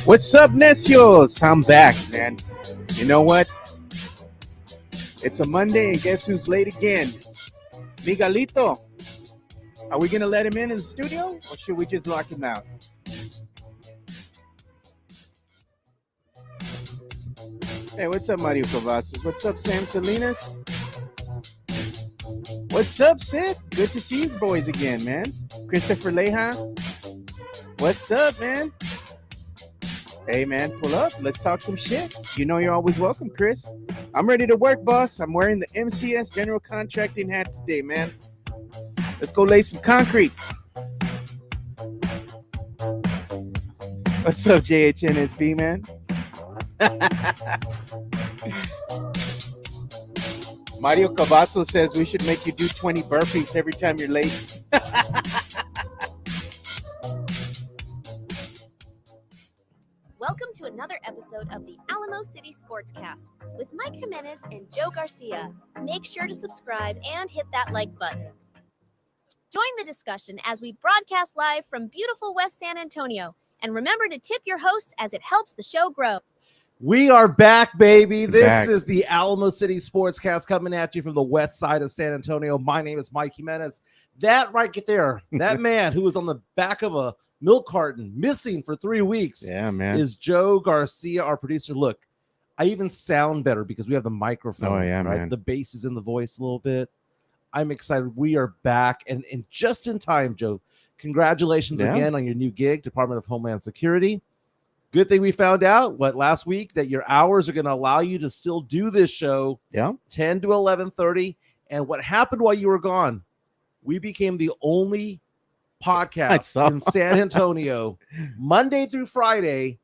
What's up, Necios? I'm back, man. You know what? It's a Monday, and guess who's late again? Miguelito. Are we going to let him in the studio, or should we just lock him out? Hey, what's up, Mario Cavazos? What's up, Sam Salinas? What's up, Sid? Good to see you boys again, man. Christopher Leja. What's up, man? Hey, man, pull up. Let's talk some shit. You know you're always welcome, Chris. I'm ready to work, boss. I'm wearing the MCS General Contracting hat today, man. Let's go lay some concrete. What's up, JHNSB, man? Mario Cavazzo says we should make you do 20 burpees every time you're late. Welcome to another episode of the Alamo City Sportscast with Mike Jimenez and Joe Garcia. Make sure to subscribe and hit that like button. Join the discussion as we broadcast live from beautiful West San Antonio. And remember to tip your hosts as it helps the show grow. We are back, baby. This Back. is the Alamo City Sportscast coming at you from the west side of San Antonio. My name is Mike Jimenez. That right there, that man who was on the back of a milk carton missing for 3 weeks, Yeah, man. is Joe Garcia, our producer. Look, I even sound better because we have the microphone. Oh, yeah, right? man. The bass is in the voice a little bit. I'm excited. We are back, and just in time, Joe. Congratulations again on your new gig, Department of Homeland Security. Good thing we found out last week that your hours are going to allow you to still do this show 10 to 11:30. And what happened while you were gone, we became the only podcast in San Antonio Monday through Friday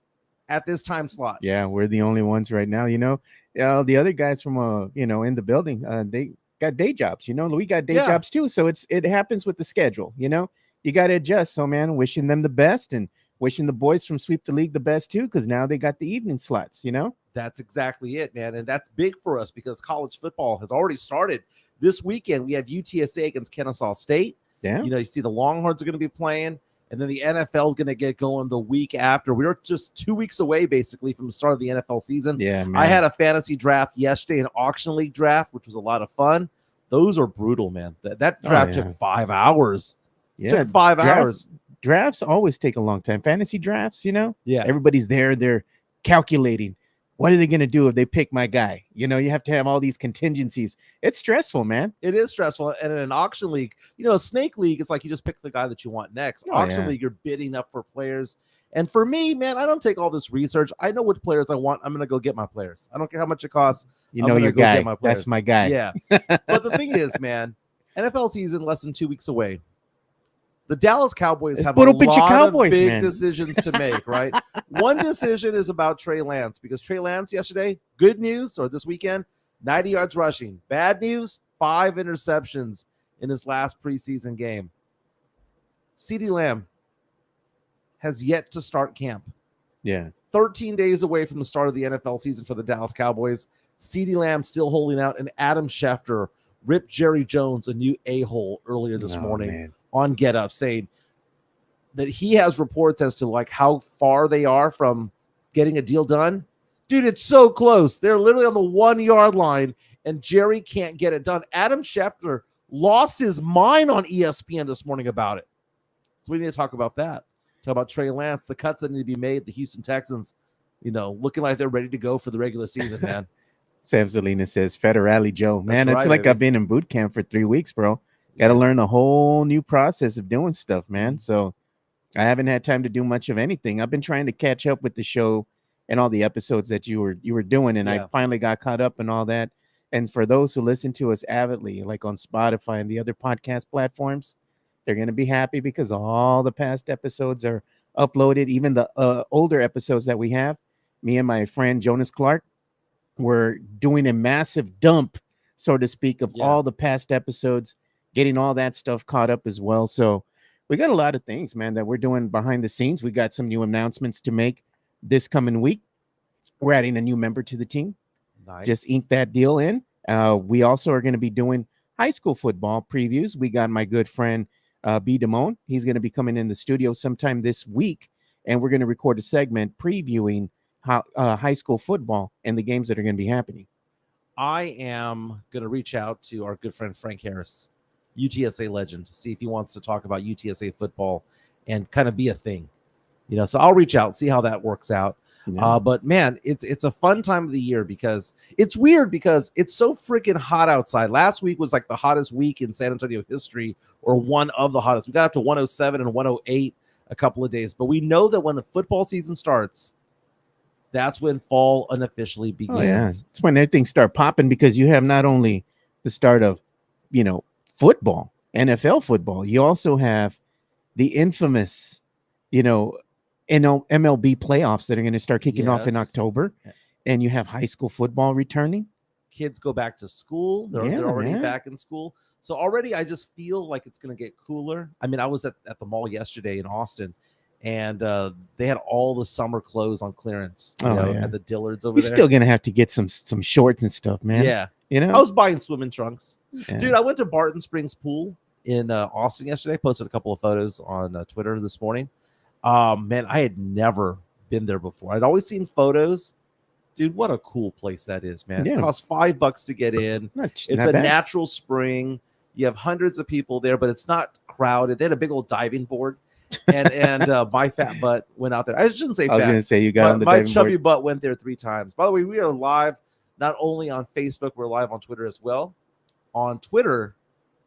at this time slot. Yeah, we're the only ones right now. You know, the other guys from in the building, they got day jobs. You know, we got day jobs too. So it happens with the schedule. You know, you got to adjust. So, man, wishing them the best and wishing the boys from Sweep the League the best too, because now they got the evening slots. You know, that's exactly it, man, and that's big for us because college football has already started this weekend. We have UTSA against Kennesaw State. Yeah, you see the Longhorns are going to be playing. And then the NFL is going to get going the week after. We're just 2 weeks away, basically, from the start of the NFL season. Yeah, man. I had a fantasy draft yesterday, an auction league draft, which was a lot of fun. Those are brutal, man. That draft took 5 hours. Yeah, it took 5 hours. Drafts always take a long time. Fantasy drafts, Yeah. everybody's there. They're calculating. What are they going to do if they pick my guy? You know, you have to have all these contingencies. It's stressful, man. It is stressful. And in an auction league, a snake league, it's like you just pick the guy that you want next. Auction league, you're bidding up for players. And for me, man, I don't take all this research. I know which players I want. I'm going to go get my players. I don't care how much it costs. You know your guy. That's my guy. Yeah. But the thing is, man, NFL season less than 2 weeks away. The Dallas Cowboys have a lot of big decisions to make, right? One decision is about Trey Lance because Trey Lance yesterday, good news, or this weekend, 90 yards rushing. Bad news, 5 interceptions in his last preseason game. CeeDee Lamb has yet to start camp. Yeah. 13 days away from the start of the NFL season for the Dallas Cowboys. CeeDee Lamb still holding out, and Adam Schefter ripped Jerry Jones a new a-hole earlier this morning on Get Up, saying that he has reports as to like how far they are from getting a deal done. Dude, it's so close. They're literally on the 1 yard line, and Jerry can't get it done. Adam Schefter lost his mind on ESPN this morning about it. So we need to talk about that. Talk about Trey Lance, the cuts that need to be made, the Houston Texans, looking like they're ready to go for the regular season, man. Sam Salinas says, Federale Joe. Man, it's like baby. I've been in boot camp for 3 weeks, bro. Got to learn a whole new process of doing stuff, man. So I haven't had time to do much of anything. I've been trying to catch up with the show and all the episodes that you were doing, and I finally got caught up and all that. And for those who listen to us avidly, like on Spotify and the other podcast platforms, they're going to be happy because all the past episodes are uploaded, even the older episodes that we have. Me and my friend Jonas Clark, we're doing a massive dump, so to speak, of all the past episodes, getting all that stuff caught up as well. So we got a lot of things, man, that we're doing behind the scenes. We got some new announcements to make this coming week. We're adding a new member to the team. Nice. Just inked that deal in. We also are going to be doing high school football previews. We got my good friend B. Damone. He's going to be coming in the studio sometime this week, and we're going to record a segment previewing high school football and the games that are going to be happening. I am going to reach out to our good friend Frank Harris, UTSA legend, to see if he wants to talk about UTSA football and kind of be a thing. So I'll reach out, see how that works out. Yeah. But man, it's a fun time of the year because it's weird because it's so freaking hot outside. Last week was like the hottest week in San Antonio history, or one of the hottest. We got up to 107 and 108 a couple of days, but we know that when the football season starts, that's when fall unofficially begins. Oh, yeah. It's when everything start popping, because you have not only the start of, football, NFL football, you also have the infamous, MLB playoffs that are going to start kicking off in October, and you have high school football returning. Kids go back to school. They're already back in school. So already I just feel like it's going to get cooler. I mean, I was at the mall yesterday in Austin, and they had all the summer clothes on clearance, at the Dillards over there. You're still going to have to get some shorts and stuff, man. Yeah. I was buying swimming trunks. Yeah. Dude, I went to Barton Springs Pool in Austin yesterday. Posted a couple of photos on Twitter this morning. Man, I had never been there before. I'd always seen photos. Dude, what a cool place that is, man. Yeah. It costs $5 to get in. It's a natural spring. You have hundreds of people there, but it's not crowded. They had a big old diving board. And my fat butt went out there. I shouldn't say fat. I was going to say you got on the my chubby butt went there 3 times. By the way, we are live not only on Facebook, we're live on Twitter as well. On Twitter,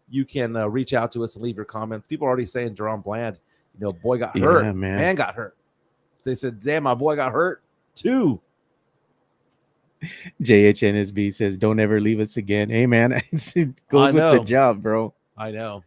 you can reach out to us and leave your comments. People are already saying Jerome Bland, boy got hurt. Yeah, man got hurt. They said, damn, my boy got hurt too. JHNSB says, don't ever leave us again. Hey, man, it goes with the job, bro. I know.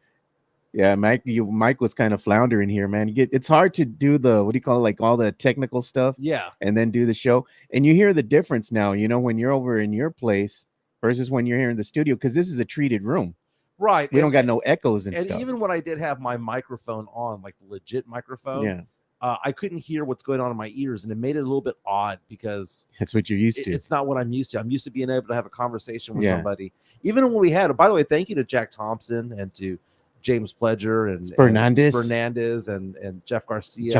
Yeah, Mike was kind of floundering here, man. It's hard to do the, what do you call it, like all the technical stuff. Yeah. And then do the show. And you hear the difference now, when you're over in your place versus when you're here in the studio, because this is a treated room. Right. We don't got no echoes and stuff. And even when I did have my microphone on, like the legit microphone, I couldn't hear what's going on in my ears. And it made it a little bit odd because that's what you're used to. It's not what I'm used to. I'm used to being able to have a conversation with somebody. Even when we had, by the way, thank you to Jack Thompson and to James Pledger and Fernandez and Jeff Garcia,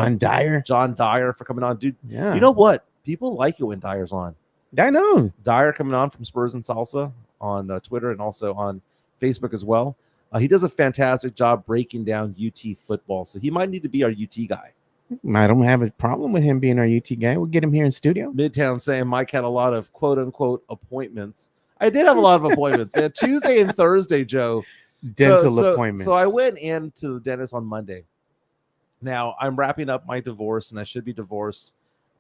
John Dyer for coming on, dude. Yeah. You know what? People like it when Dyer's on. I know. Dyer coming on from Spurs and Salsa on Twitter and also on Facebook as well. He does a fantastic job breaking down UT football, so he might need to be our UT guy. I don't have a problem with him being our UT guy. We'll get him here in studio. Midtown saying Mike had a lot of quote unquote appointments. I did have a lot of appointments, man. Tuesday and Thursday, Joe. Dental appointments. So I went into the dentist on Monday. Now I'm wrapping up my divorce, and I should be divorced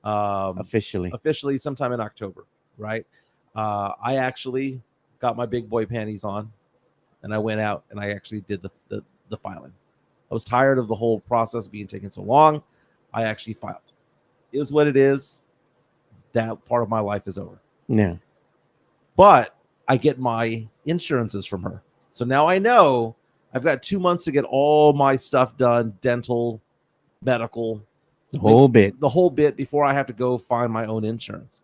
officially sometime in October, right? I actually got my big boy panties on, and I went out and I actually did the filing. I was tired of the whole process being taken so long. I actually filed. It is what it is. That part of my life is over. Yeah. But I get my insurances from her. So now I know I've got 2 months to get all my stuff done, dental, medical, the whole bit before I have to go find my own insurance.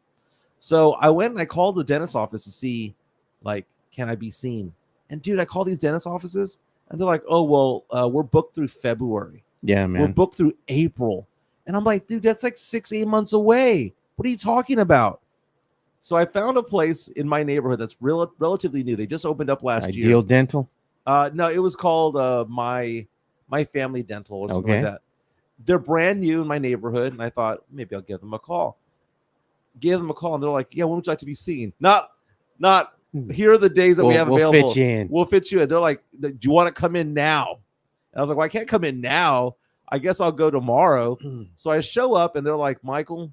So I went and I called the dentist office to see, like, can I be seen? And dude, I call these dentist offices and they're like, oh, well, we're booked through February. Yeah, man. We're booked through April. And I'm like, dude, that's like 6-8 months away. What are you talking about? So I found a place in my neighborhood that's relatively new. They just opened up last year. Ideal Dental? No, it was called my Family Dental or something like that. They're brand new in my neighborhood, and I thought maybe I'll give them a call. Gave them a call, and they're like, yeah, when would you like to be seen? Not here are the days that we have available. We'll fit you in. We'll fit you in. They're like, do you want to come in now? And I was like, well, I can't come in now. I guess I'll go tomorrow. So I show up, and they're like, Michael,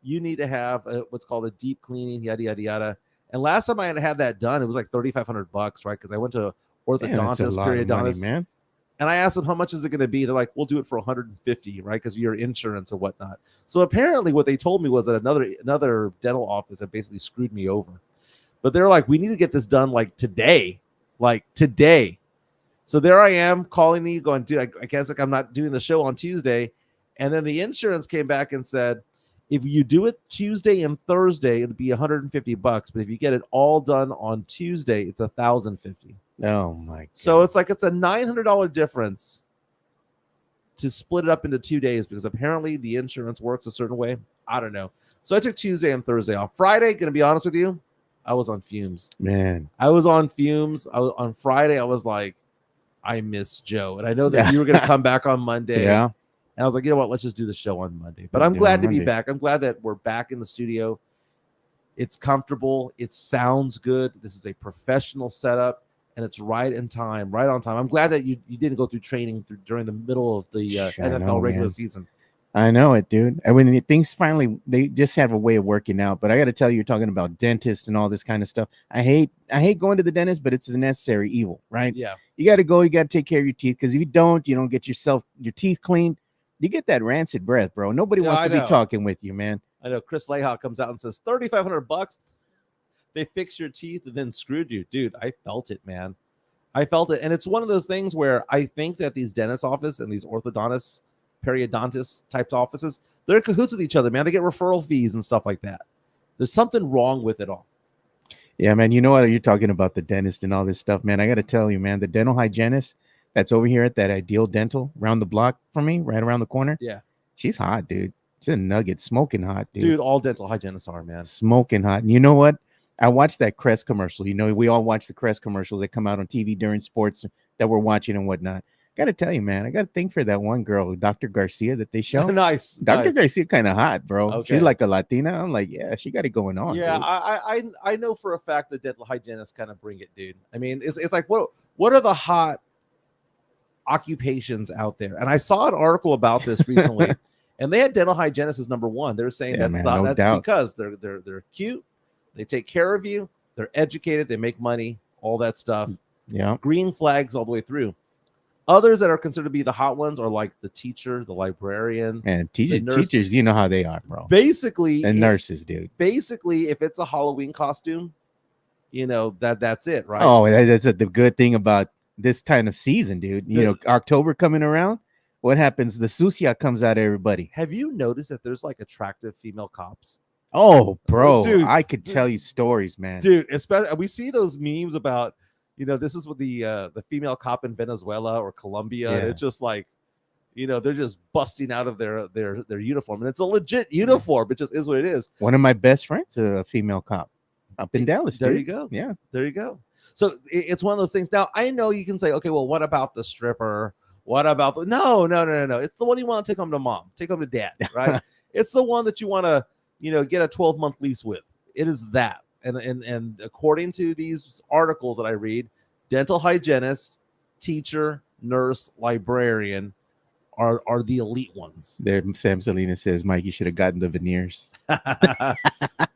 you need to have what's called a deep cleaning, yada, yada, yada. And last time I had that done, it was like $3,500, right? Because I went to orthodontist, periodontist, man. And I asked them, how much is it going to be? They're like, we'll do it for $150, right? Because of your insurance and whatnot. So apparently what they told me was that another dental office had basically screwed me over. But they're like, we need to get this done like today. So there I am calling me going, dude, I guess like I'm not doing the show on Tuesday. And then the insurance came back and said, if you do it Tuesday and Thursday, it'll be $150. But if you get it all done on Tuesday, it's $1,050. Oh my God. So it's a $900 difference to split it up into 2 days because apparently the insurance works a certain way. I don't know. So I took Tuesday and Thursday off. Friday, gonna be honest with you, I was on fumes. Man, I was on fumes. On Friday, I was like, I miss Joe. And I know that you were gonna come back on Monday. Yeah. And I was like, you know what? Let's just do the show on Monday. But Let's I'm do it glad on to be Monday. back. I'm glad that we're back in the studio. It's comfortable. It sounds good. This is a professional setup, and it's right in time, right on time. I'm glad that you didn't go through training during the middle of the NFL regular season. I know it, dude. And when things finally, they just have a way of working out. But I got to tell you, you're talking about dentists and all this kind of stuff. I hate going to the dentist, but it's a necessary evil, right? Yeah. You got to go. You got to take care of your teeth because if you don't get your teeth cleaned. You get that rancid breath, bro. Nobody wants to be talking with you, man. I know Chris Leha comes out and says $3,500. They fix your teeth and then screwed you, dude. I felt it, man. I felt it, and it's one of those things where I think that these dentist offices and these orthodontists, periodontist types offices, they're in cahoots with each other, man. They get referral fees and stuff like that. There's something wrong with it all. Yeah, man. You know what? You're talking about the dentist and all this stuff, man. I got to tell you, man, the dental hygienist that's over here at that Ideal Dental around the block from me, right around the corner. Yeah. She's hot, dude. She's a nugget, smoking hot, dude. Dude, all dental hygienists are, man. Smoking hot. And you know what? I watched that Crest commercial. You know, we all watch the Crest commercials that come out on TV during sports that we're watching and whatnot. Got to tell you, man, I got to think for that one girl, Dr. Garcia, that they show. Nice. Dr. Garcia kind of hot, bro. Okay. She's like a Latina. I'm like, yeah, she got it going on. Yeah, dude. I know for a fact that dental hygienists kind of bring it, dude. I mean, it's like, what are the hot occupations out there? And I saw an article about this recently, and they had dental hygienists as number one. They're saying that's because they're cute, they take care of you, they're educated, they make money, all that stuff. Yeah, green flags all the way through. Others that are considered to be the hot ones are like the teacher, the librarian, and teachers. You know how they are, bro. Basically, and nurses, dude. Basically, if it's a Halloween costume, you know that's it, right? Oh, that's the good thing about this kind of season, dude. You know, October coming around, what happens? The sucia comes out of everybody. Have you noticed that there's like attractive female cops? Oh, bro, dude, I could tell you stories, man. Dude, especially we see those memes about, you know, this is what the female cop in Venezuela or Colombia. Yeah. And it's just like, you know, they're just busting out of their uniform, and it's a legit uniform. It just is what it is. One of my best friends, a female cop up in Dallas. There dude. you go. Yeah, there you go. So it's one of those things. Now I know you can say, okay, well, what about the stripper? What about the no? It's the one you want to take home to mom, take home to dad, right? It's the one that you want to, you know, get a 12-month lease with. It is that. And according to these articles that I read, dental hygienist, teacher, nurse, librarian are the elite ones. There, Sam Salinas says, Mike, you should have gotten the veneers.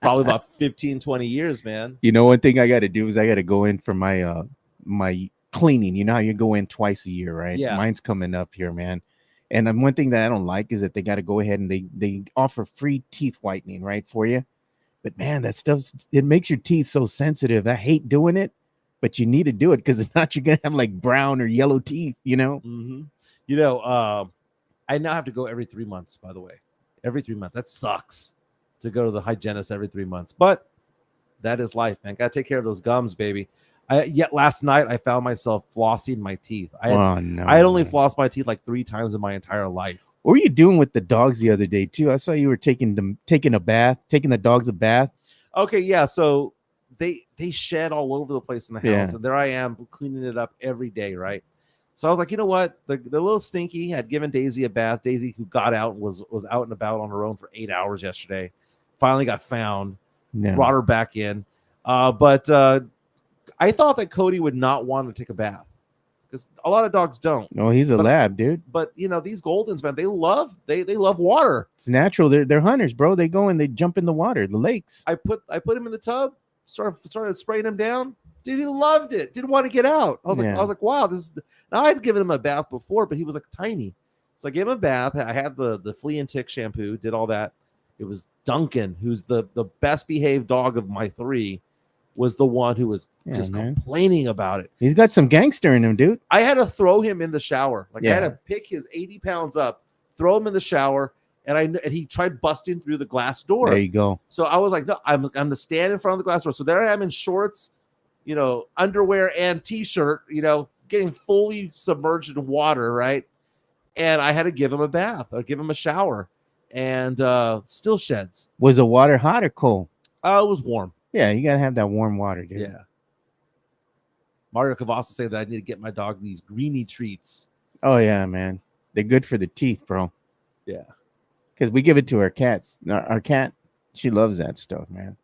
Probably about 15, 20 years, man. You know, one thing I got to do is I got to go in for my my cleaning. You know how you go in twice a year, right? Yeah. Mine's coming up here, man. And one thing that I don't like is that they got to go ahead and they offer free teeth whitening, right, for you. But man, that stuff, it makes your teeth so sensitive. I hate doing it, but you need to do it because if not, you're gonna have like brown or yellow teeth. You know. Mm-hmm. You know, I now have to go every 3 months. By the way, every 3 months. That sucks to go to the hygienist every 3 months, but that is life, man. Got to take care of those gums, baby. Yet last night I found myself flossing my teeth. I had only flossed my teeth like 3 times in my entire life. What were you doing with the dogs the other day too? I saw you were taking the dogs a bath. Okay, yeah. So they shed all over the place in the house, and there I am cleaning it up every day, right? So I was like, you know what? The little stinky had given Daisy a bath. Daisy, who got out, was out and about on her own for 8 hours yesterday. Finally got found. Yeah. Brought her back in. But I thought that Cody would not want to take a bath because a lot of dogs don't. No, he's a lab, dude. But you know, these Goldens, man, they love water. It's natural. They're hunters, bro. They go and they jump in the water, the lakes. I put him in the tub, started spraying him down. Dude, he loved it. Didn't want to get out. I was like, wow, this is. Now I'd given him a bath before, but he was like tiny. So I gave him a bath. I had the flea and tick shampoo, did all that. It was Duncan, who's the best behaved dog of my 3, was the one who was complaining about it. He's got some gangster in him, dude. I had to throw him in the shower. I had to pick his 80 pounds up, throw him in the shower, and he tried busting through the glass door. There you go. So I was like, no, I'm to stand in front of the glass door. So there I am in shorts, you know, underwear and t-shirt, you know, getting fully submerged in water, right? and I had to give him a bath or give him a shower, and still sheds. Was the water hot or cold? It was warm. Yeah, you gotta have that warm water, dude. Yeah. Mario Cavazza said that I need to get my dog these greeny treats. Oh yeah, man. They're good for the teeth, bro. Yeah. Because we give it to our cats. Our cat, she loves that stuff, man.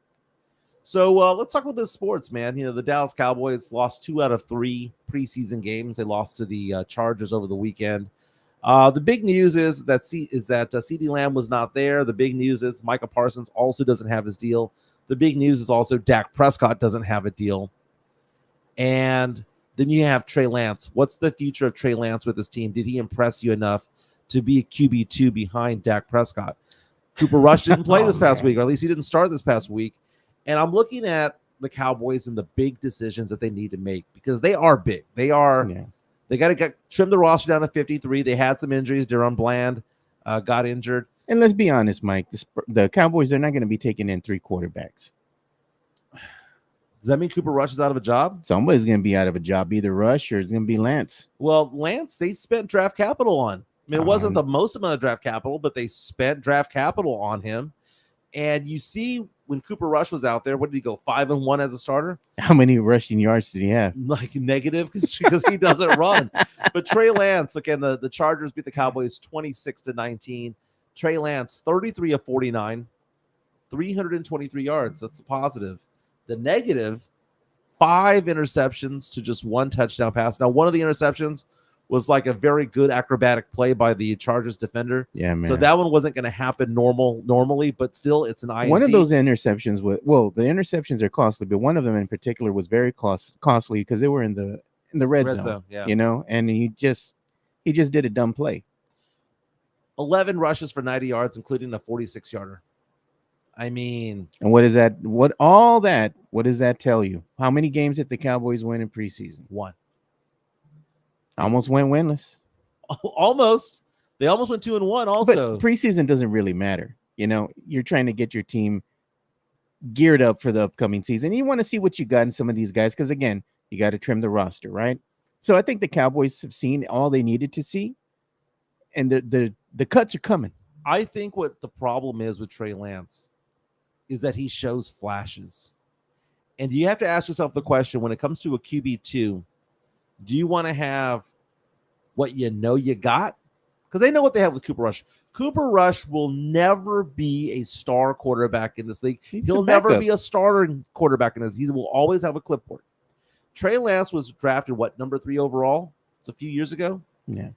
So let's talk a little bit of sports, man. You know, the Dallas Cowboys lost 2 out of 3 preseason games. They lost to the Chargers over the weekend. The big news is that CeeDee Lamb was not there. The big news is Micah Parsons also doesn't have his deal. The big news is also Dak Prescott doesn't have a deal. And then you have Trey Lance. What's the future of Trey Lance with this team? Did he impress you enough to be QB2 behind Dak Prescott? Cooper Rush didn't play this past week, or at least he didn't start this past week. And I'm looking at the Cowboys and the big decisions that they need to make because they are big. They got to trim the roster down to 53. They had some injuries. Deron Bland got injured. And let's be honest, Mike, the Cowboys, they're not going to be taking in 3 quarterbacks. Does that mean Cooper Rush is out of a job? Somebody's going to be out of a job, either Rush or it's going to be Lance. Well, Lance, they spent draft capital on. I mean, it wasn't the most amount of draft capital, but they spent draft capital on him. And you see when Cooper Rush was out there, what did he go, 5-1 as a starter? How many rushing yards did he have? Like negative because he doesn't run. But Trey Lance, again, the Chargers beat the Cowboys 26-19. Trey Lance, 33 of 49, 323 yards. That's the positive. The negative, 5 interceptions to just 1 touchdown pass. Now, one of the interceptions was like a very good acrobatic play by the Chargers defender. Yeah, man. So that one wasn't going to happen normally, but still, it's an INT. One of those interceptions was, well, the interceptions are costly, but one of them in particular was very costly because they were in the red zone, yeah. You know, and he just did a dumb play. 11 rushes for 90 yards, including a 46-yarder. I mean, and what does that tell you? How many games did the Cowboys win in preseason? 1. Almost went winless. Almost. They almost went 2-1 also. But preseason doesn't really matter. You know, you're trying to get your team geared up for the upcoming season. You want to see what you got in some of these guys because, again, you got to trim the roster, right? So I think the Cowboys have seen all they needed to see, and the cuts are coming. I think what the problem is with Trey Lance is that he shows flashes. And you have to ask yourself the question, when it comes to a QB2, do you want to have what you know you got? Because they know what they have with Cooper Rush. Cooper Rush will never be a star quarterback in this league. He'll never be a starting quarterback in this. He will always have a clipboard. Trey Lance was drafted, number 3 overall? It's a few years ago. Yeah.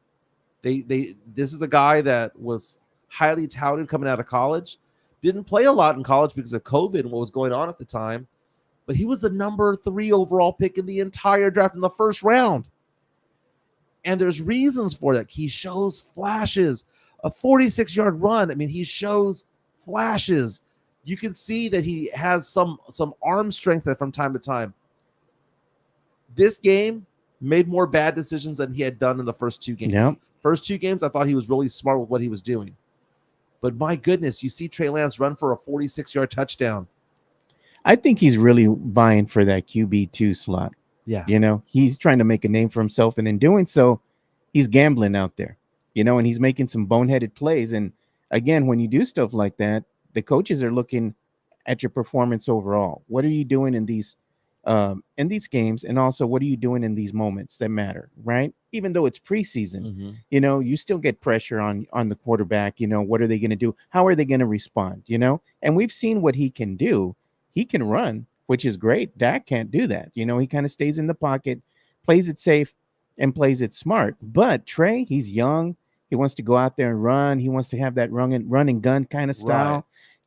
This is a guy that was highly touted coming out of college. Didn't play a lot in college because of COVID and what was going on at the time. But he was the number 3 overall pick in the entire draft in the first round. And there's reasons for that. He shows flashes. A 46-yard run. I mean, he shows flashes. You can see that he has some arm strength from time to time. This game made more bad decisions than he had done in the first 2 games. Yep. First 2 games, I thought he was really smart with what he was doing. But my goodness, you see Trey Lance run for a 46-yard touchdown. I think he's really vying for that QB2 slot. Yeah. You know, he's trying to make a name for himself, and in doing so, he's gambling out there, you know, and he's making some boneheaded plays. And again, when you do stuff like that, the coaches are looking at your performance overall. What are you doing in these games? And also, what are you doing in these moments that matter, right? Even though it's preseason, you know, you still get pressure on the quarterback. You know, what are they going to do? How are they going to respond? You know, and we've seen what he can do. He can run, which is great. Dak can't do that. You know, he kind of stays in the pocket, plays it safe, and plays it smart. But Trey, he's young. He wants to go out there and run. He wants to have that run and gun kind of style. Right.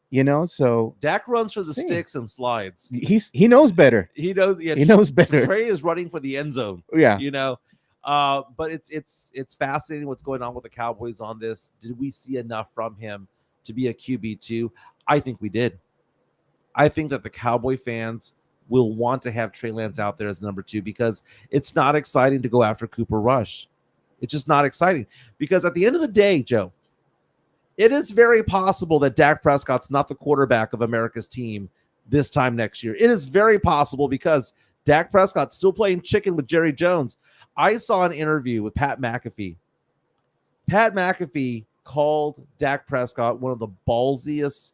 You know, so Dak runs for the sticks and slides. He knows better. He knows. Yeah, he knows better. Trey is running for the end zone. Yeah, you know. But it's fascinating what's going on with the Cowboys on this. Did we see enough from him to be a QB2? I think we did. I think that the Cowboy fans will want to have Trey Lance out there as number 2 because it's not exciting to go after Cooper Rush. It's just not exciting because at the end of the day, Joe, it is very possible that Dak Prescott's not the quarterback of America's team this time next year. It is very possible because Dak Prescott's still playing chicken with Jerry Jones. I saw an interview with Pat McAfee Pat McAfee called Dak Prescott one of the ballsiest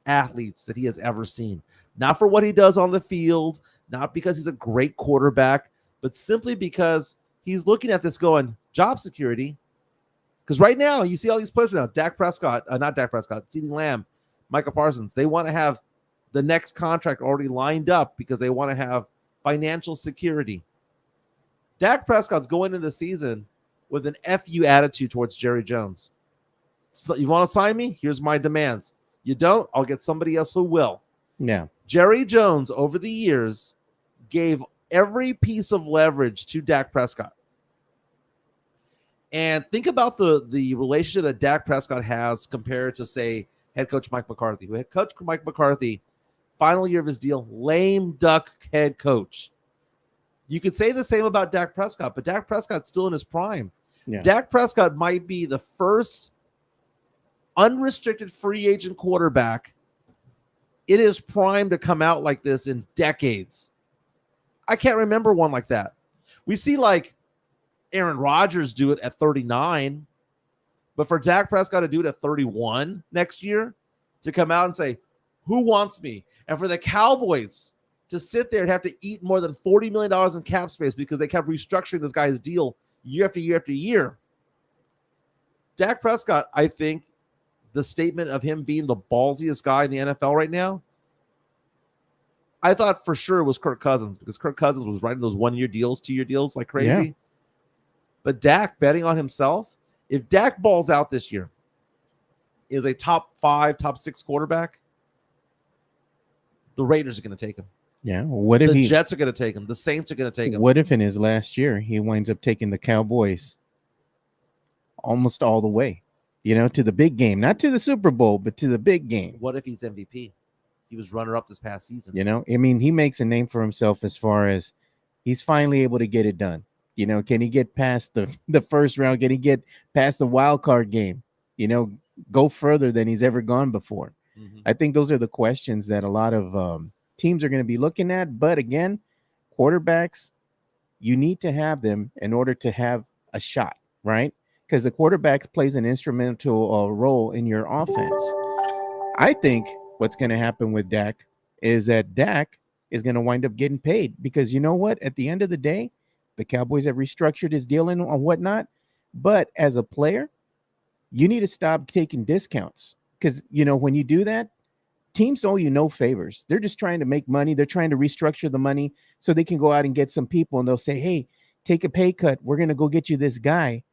athletes that he has ever seen. Not for what he does on the field, not because he's a great quarterback, but simply because he's looking at this going, job security. Because right now, you see all these players now, Dak Prescott, not Dak Prescott, CeeDee Lamb, Micah Parsons, they want to have the next contract already lined up because they want to have financial security. Dak Prescott's going into the season with an FU attitude towards Jerry Jones. So you want to sign me? Here's my demands. You don't? I'll get somebody else who will. Yeah. Jerry Jones, over the years, gave every piece of leverage to Dak Prescott. And think about the relationship that Dak Prescott has compared to, say, head coach Mike McCarthy. Who had Coach Mike McCarthy, final year of his deal, lame duck head coach. You could say the same about Dak Prescott, but Dak Prescott's still in his prime. Yeah. Dak Prescott might be the first unrestricted free agent quarterback in his prime to come out like this in decades. I can't remember one like that. We see like Aaron Rodgers do it at 39, but for Dak Prescott to do it at 31 next year, to come out and say, who wants me? And for the Cowboys to sit there and have to eat more than $40 million in cap space because they kept restructuring this guy's deal year after year after year. Dak Prescott, I think, the statement of him being the ballsiest guy in the NFL right now, I thought for sure it was Kirk Cousins because Kirk Cousins was writing those 1-year deals, 2-year deals like crazy. Yeah. But Dak betting on himself, if Dak balls out this year, is a top 5, top 6 quarterback, the Raiders are going to take him. Yeah. What if The Jets are going to take him. The Saints are going to take him. What if in his last year he winds up taking the Cowboys almost all the way, to the big game, not to the Super Bowl, but to the big game? What if he's MVP? He was runner-up this past season. He makes a name for himself as far as he's finally able to get it done. Can he get past the first round? Can he get past the wild card game? Go further than he's ever gone before. Mm-hmm. I think those are the questions that a lot of teams are going to be looking at. But again, quarterbacks, you need to have them in order to have a shot, right? Because the quarterback plays an instrumental role in your offense. I think what's going to happen with Dak is that Dak is going to wind up getting paid because you know what? At the end of the day, the Cowboys have restructured his deal and whatnot. But as a player, you need to stop taking discounts because, when you do that, teams owe you no favors. They're just trying to make money. They're trying to restructure the money so they can go out and get some people and they'll say, hey, take a pay cut. We're going to go get you this guy.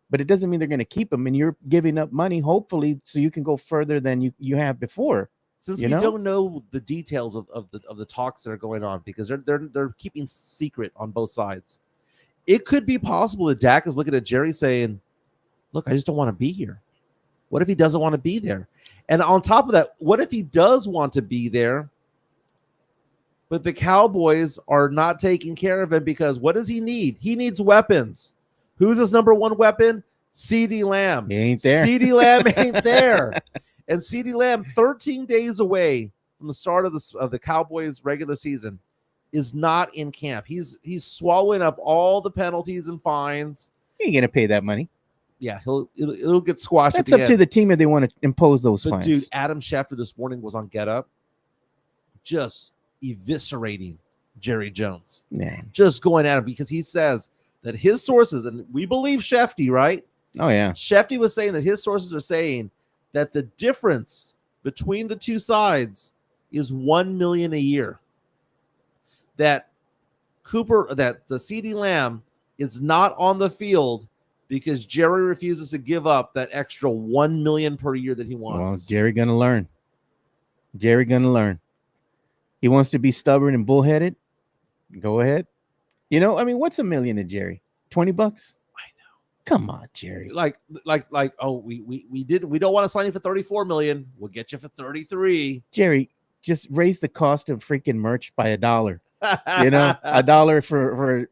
But it doesn't mean they're going to keep him and you're giving up money, hopefully, so you can go further than you have before. Since we don't know the details of the talks that are going on because they're keeping secret on both sides, it could be possible that Dak is looking at Jerry saying, look, I just don't want to be here. What if he doesn't want to be there? And on top of that, what if he does want to be there, but the Cowboys are not taking care of him because what does he need? He needs weapons. Who's his number one weapon? CeeDee Lamb. He ain't there. CeeDee Lamb ain't there. And CeeDee Lamb, 13 days away from the start of the Cowboys regular season, is not in camp. He's swallowing up all the penalties and fines. He ain't gonna pay that money. Yeah, it'll get squashed. That's up to the team if they want to impose those fines. Dude, Adam Schefter this morning was on Get Up, just eviscerating Jerry Jones. Yeah. Just going at him because he says that his sources, and we believe Shefty, right? Oh yeah. Shefty was saying that his sources are saying that the difference between the two sides is $1 million a year. That the CeeDee Lamb is not on the field because Jerry refuses to give up that extra $1 million per year that he wants. Well, Jerry gonna learn. He wants to be stubborn and bullheaded. Go ahead. What's $1 million to Jerry? $20? I know. Come on, Jerry. Like, oh, we don't want to sign you for $34 million. We'll get you for $33. Jerry, just raise the cost of freaking merch by $1. $1 for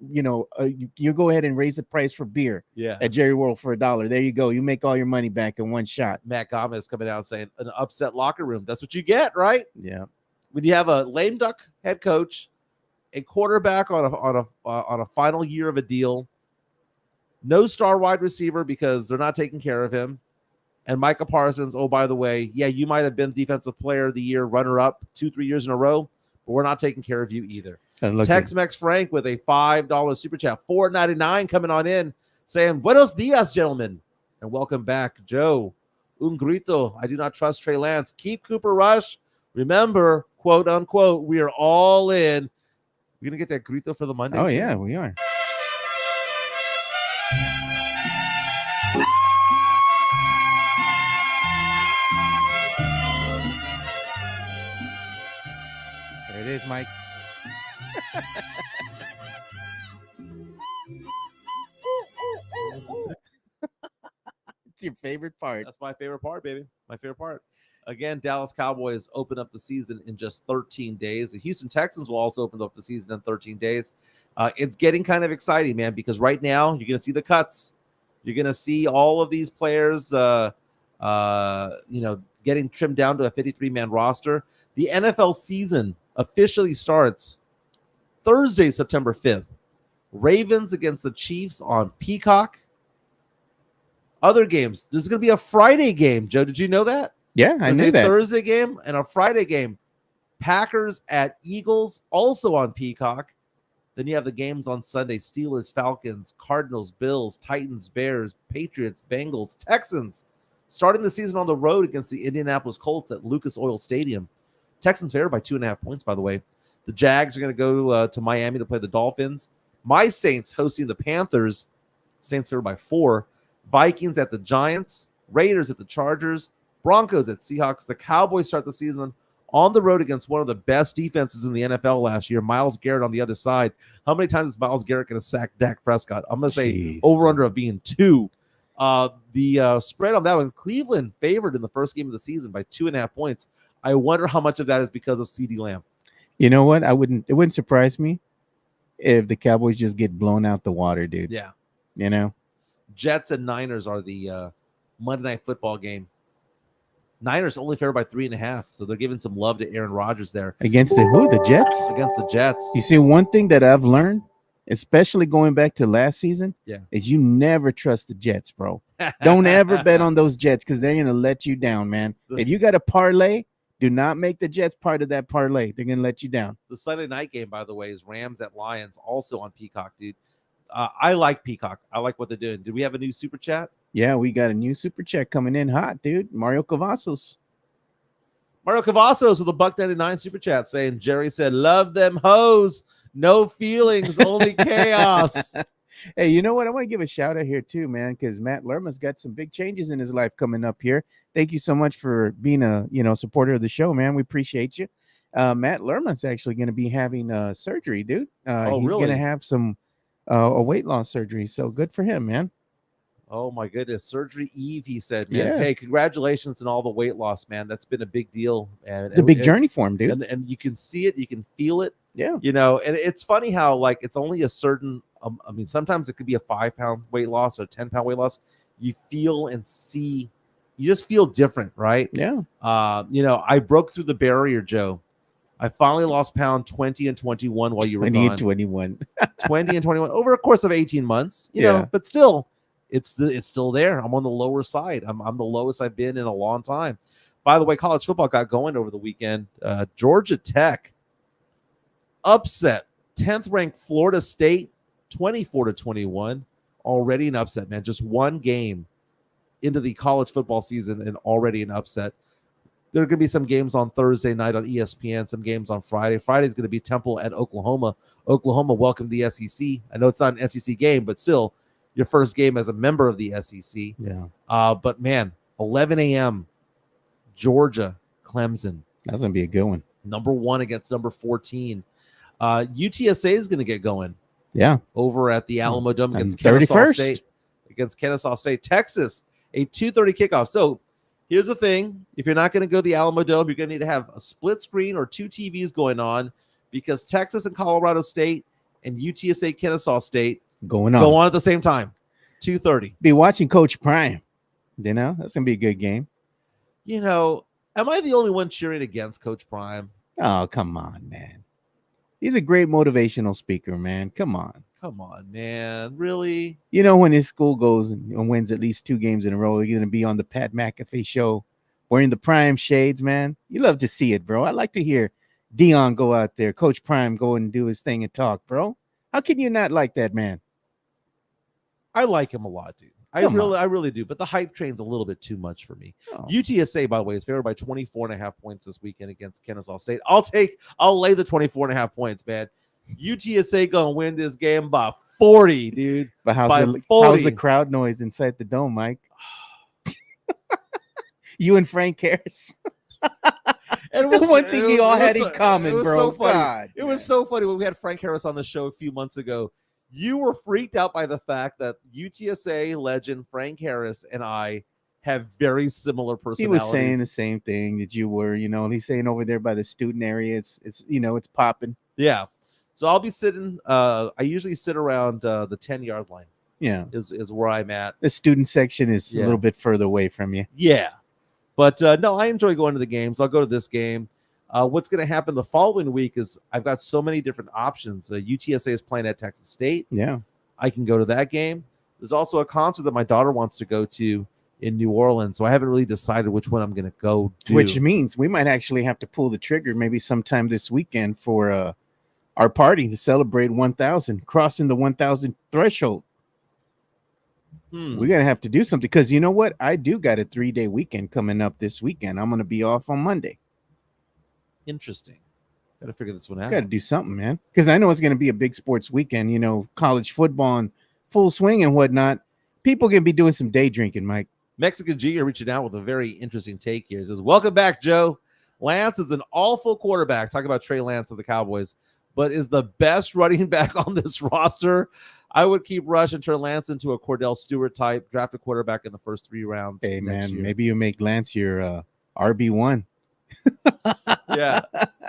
you go ahead and raise the price for beer at Jerry World for $1. There you go. You make all your money back in one shot. Matt Gomez coming out saying an upset locker room. That's what you get, right? Yeah. When you have a lame duck head coach, a quarterback on a final year of a deal, No star wide receiver because they're not taking care of him. And Micah Parsons, oh, by the way, yeah, you might have been Defensive Player of the Year runner-up 2-3 years in a row, but we're not taking care of you either. Tex-Mex Frank with a $5 super chat, $4.99 coming on in, saying, Buenos dias, gentlemen, and welcome back, Joe. Un grito, I do not trust Trey Lance. Keep Cooper Rush. Remember, quote, unquote, we are all in. We're going to get that grito for the Monday. Oh, yeah, we are. There it is, Mike. It's your favorite part. That's my favorite part, baby. My favorite part. Again, Dallas Cowboys open up the season in just 13 days. The Houston Texans will also open up the season in 13 days. It's getting kind of exciting, man, because right now you're going to see the cuts. You're going to see all of these players, getting trimmed down to a 53-man roster. The NFL season officially starts Thursday, September 5th. Ravens against the Chiefs on Peacock. Other games. There's going to be a Friday game. Joe, did you know that? Yeah, I knew that. Thursday game and a Friday game. Packers at Eagles, also on Peacock. Then you have the games on Sunday. Steelers, Falcons, Cardinals, Bills, Titans, Bears, Patriots, Bengals, Texans. Starting the season on the road against the Indianapolis Colts at Lucas Oil Stadium. Texans favored by 2.5 points, by the way. The Jags are going to go to Miami to play the Dolphins. My Saints hosting the Panthers. Saints favored by 4. Vikings at the Giants. Raiders at the Chargers. Broncos at Seahawks. The Cowboys start the season on the road against one of the best defenses in the NFL last year. Myles Garrett on the other side. How many times is Myles Garrett going to sack Dak Prescott? I'm going to say over-under of being 2. The spread on that one, Cleveland favored in the first game of the season by 2.5 points. I wonder how much of that is because of CeeDee Lamb. You know what? It wouldn't surprise me if the Cowboys just get blown out the water, dude. Yeah. You know? Jets and Niners are the Monday Night Football game. Niners only favored by 3.5, so they're giving some love to Aaron Rodgers there. Against the Jets? Against the Jets. You see, one thing that I've learned, especially going back to last season, is you never trust the Jets, bro. Don't ever bet on those Jets because they're going to let you down, man. If you got a parlay, do not make the Jets part of that parlay. They're going to let you down. The Sunday night game, by the way, is Rams at Lions, also on Peacock, dude. I like Peacock. I like what they're doing. Did we have a new super chat? Yeah, we got a new super chat coming in hot, dude. Mario Cavazos. Mario Cavazos with a $1.99 super chat saying, Jerry said, love them hoes. No feelings, only chaos. Hey, you know what? I want to give a shout out here too, man, because Matt Lerma's got some big changes in his life coming up here. Thank you so much for being a supporter of the show, man. We appreciate you. Matt Lerma's actually going to be having surgery, dude. He's really? going to have some a weight loss surgery. So good for him, man. Oh my goodness. Surgery Eve, he said, man. Yeah. Hey, congratulations on all the weight loss, man. That's been a big deal. And it's a big journey for him, dude. And you can see it, you can feel it. Yeah. And it's funny how like it's only a certain sometimes it could be a 5-pound weight loss or a 10-pound weight loss. You feel and see, you just feel different, right? Yeah. I broke through the barrier, Joe. I finally lost pound 20 and 21 while you were 20 gone. and 21. 20 and 21 over a course of 18 months, you know, but still, it's still there. I'm on the lower side. I'm the lowest I've been in a long time. By the way, college football got going over the weekend. Georgia Tech upset 10th ranked Florida State 24-21. Already an upset, man. Just one game into the college football season and already an upset. There are going to be some games on Thursday night on ESPN, some games on Friday. Friday's going to be Temple at Oklahoma. Oklahoma welcomed the SEC. I know it's not an SEC game, but still your first game as a member of the SEC. Yeah. But man, 11 a.m. Georgia, Clemson. That's going to be a good one. Number 1 against number 14. UTSA is going to get going. Yeah. Over at the Alamo Dome against 31st. Kennesaw State. Texas, a 2:30 kickoff. So here's the thing. If you're not going to go to the Alamo Dome, you're going to need to have a split screen or 2 TVs going on because Texas and Colorado State and UTSA Kennesaw State go on at the same time. 2:30. Be watching Coach Prime. That's going to be a good game. Am I the only one cheering against Coach Prime? Oh, come on, man. He's a great motivational speaker, man. Come on. Come on, man. Really? You know, when his school goes and wins at least 2 games in a row, you're going to be on the Pat McAfee show wearing the Prime shades, man. You love to see it, bro. I like to hear Dion go out there, Coach Prime go and do his thing and talk, bro. How can you not like that, man? I like him a lot, dude. I really do. But the hype train's a little bit too much for me. Oh. UTSA, by the way, is favored by 24.5 points this weekend against Kennesaw State. I'll lay the 24.5 points, man. UTSA gonna win this game by 40, dude. But how's the crowd noise inside the dome, Mike? You and Frank Harris. And the one thing you all had in common, bro. So funny. God, it was so funny when we had Frank Harris on the show a few months ago. You were freaked out by the fact that UTSA legend Frank Harris and I have very similar personalities. He was saying the same thing that you were. You know, he's saying over there by the student area, it's it's popping. Yeah. So I'll be sitting. I usually sit around the 10-yard line. Yeah, is where I'm at. The student section is a little bit further away from you. Yeah, but no, I enjoy going to the games. I'll go to this game. What's going to happen the following week is I've got so many different options. UTSA is playing at Texas State. Yeah, I can go to that game. There's also a concert that my daughter wants to go to in New Orleans, so I haven't really decided which one I'm going to go to. Which means we might actually have to pull the trigger maybe sometime this weekend for our party to celebrate 1,000, crossing the 1,000 threshold. We're going to have to do something because you know what? I do got a 3-day weekend coming up this weekend. I'm going to be off on Monday. Interesting. Got to figure this one out. Got to do something, man. Because I know it's going to be a big sports weekend, you know, college football and full swing and whatnot. People can be doing some day drinking, Mike. Mexican G are reaching out with a very interesting take here. He says, welcome back, Joe. Lance is an awful quarterback. Talk about Trey Lance of the Cowboys, but is the best running back on this roster. I would keep Rush and turn Lance into a Cordell Stewart type, draft a quarterback in the first 3 rounds. Hey, man, maybe you make Lance your RB1. Yeah.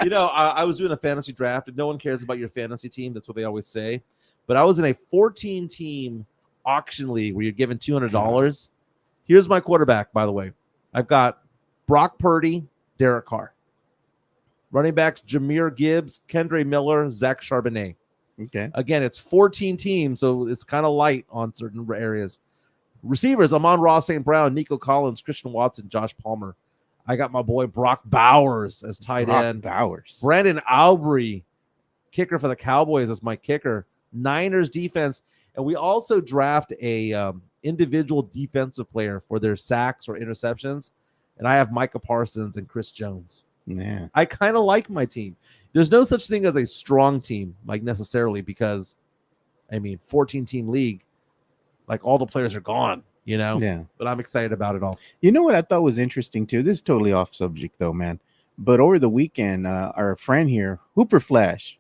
You know, I was doing a fantasy draft, and no one cares about your fantasy team. That's what they always say. But I was in a 14-team auction league where you're given $200. Here's my quarterback, by the way. I've got Brock Purdy, Derek Carr. Running backs, Jahmyr Gibbs, Kendre Miller, Zach Charbonnet. Okay. Again, it's 14 teams, so it's kind of light on certain areas. Receivers, Amon-Ra St. Brown, Nico Collins, Christian Watson, Josh Palmer. I got my boy Brock Bowers as tight end. Bowers. Brandon Aubrey, kicker for the Cowboys, as my kicker. Niners defense. And we also draft a individual defensive player for their sacks or interceptions. And I have Micah Parsons and Chris Jones. Yeah. I kind of like my team. There's no such thing as a strong team, like necessarily, because, 14-team league, like all the players are gone, you know? Yeah. But I'm excited about it all. You know what I thought was interesting, too? This is totally off subject, though, man. But over the weekend, our friend here, Hooper Flash,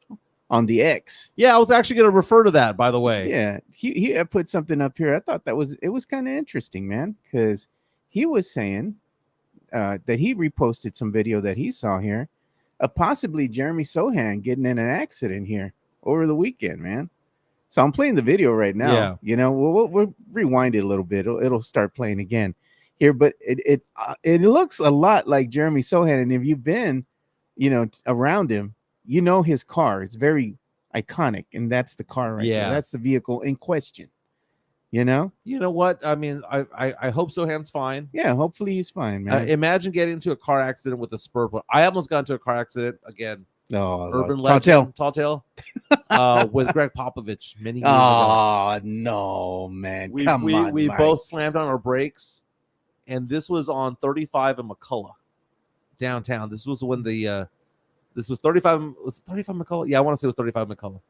on the X. Yeah, I was actually going to refer to that, by the way. Yeah. He put something up here. I thought it was kind of interesting, man, because he was saying that he reposted some video that he saw here of possibly Jeremy Sohan getting in an accident here over the weekend, man. So I'm playing the video right now. Yeah. You know, we'll rewind it a little bit. It'll start playing again here, but it looks a lot like Jeremy Sohan. And if you've been, around him, you know his car. It's very iconic, and that's the car right there. That's the vehicle in question. You know what? I hope Sohan's fine. Yeah, hopefully he's fine, man. Imagine getting into a car accident with a spur. I almost got into a car accident again. Oh, urban legend, Tall Tale, with Greg Popovich many years ago. Oh no, man! We Mike. both slammed on our brakes, and this was on 35 in McCullough, downtown. This was when this was 35. Was it 35 McCullough? Yeah, I want to say it was 35 McCullough,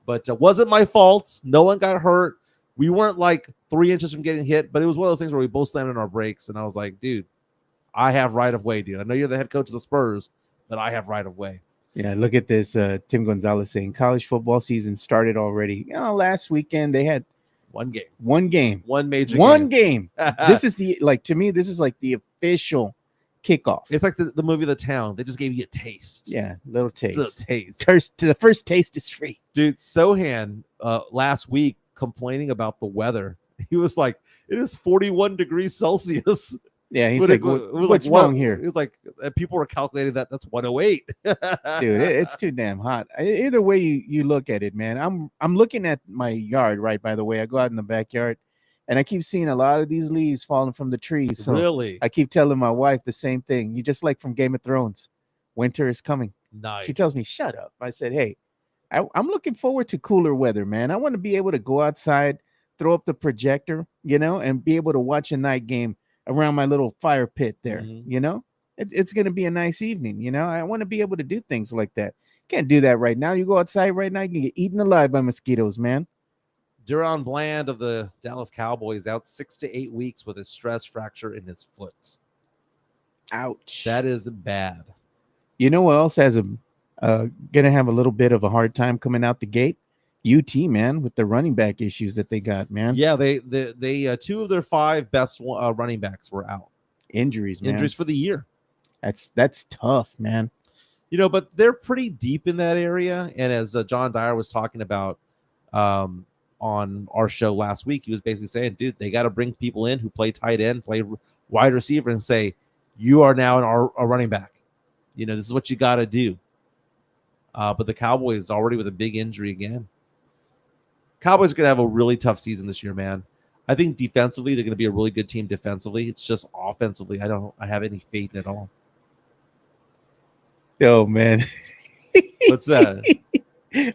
but it wasn't my fault. No one got hurt. We weren't like 3 inches from getting hit, but it was one of those things where we both slammed on our brakes, and I was like, dude, I have right of way, dude. I know you're the head coach of the Spurs, but I have right of way. Yeah, look at this. Tim Gonzalez saying college football season started already. Last weekend they had one game, one major game. This is to me, this is like the official kickoff. It's like the movie The Town. They just gave you a taste. Yeah, little taste. The first taste is free. Dude, Sohan last week complaining about the weather. He was like, it is 41 degrees Celsius. Yeah, he's But like, it was what's like wrong here? It was like people were calculating that's 108. Dude, it's too damn hot. Either way you look at it, man. I'm looking at my yard, right? By the way, I go out in the backyard, and I keep seeing a lot of these leaves falling from the trees. So Really I keep telling my wife the same thing. You just like from Game of Thrones, winter is coming. nice. She tells me, "Shut up." I said, "Hey, I'm looking forward to cooler weather, man. I want to be able to go outside, throw up the projector, and be able to watch a night game around my little fire pit there. Mhm. It's going to be a nice evening. I want to be able to do things like that. Can't do that right now. You go outside right now, you can get eaten alive by mosquitoes, man. Duron Bland of the Dallas Cowboys out 6 to 8 weeks with a stress fracture in his foot. Ouch. That is bad. You know what else has going to have a little bit of a hard time coming out the gate? UT, man, with the running back issues that they got, man. Yeah, they two of their 5 best running backs were out. Injuries, man. Injuries for the year. That's tough, man. But they're pretty deep in that area. And as John Dyer was talking about on our show last week, he was basically saying, dude, they got to bring people in who play tight end, play wide receiver, and say, you are now a running back. This is what you got to do. But the Cowboys already with a big injury again. Cowboys are going to have a really tough season this year, man. I think defensively, they're going to be a really good team defensively. It's just offensively, I have any faith at all. Yo, man. What's that?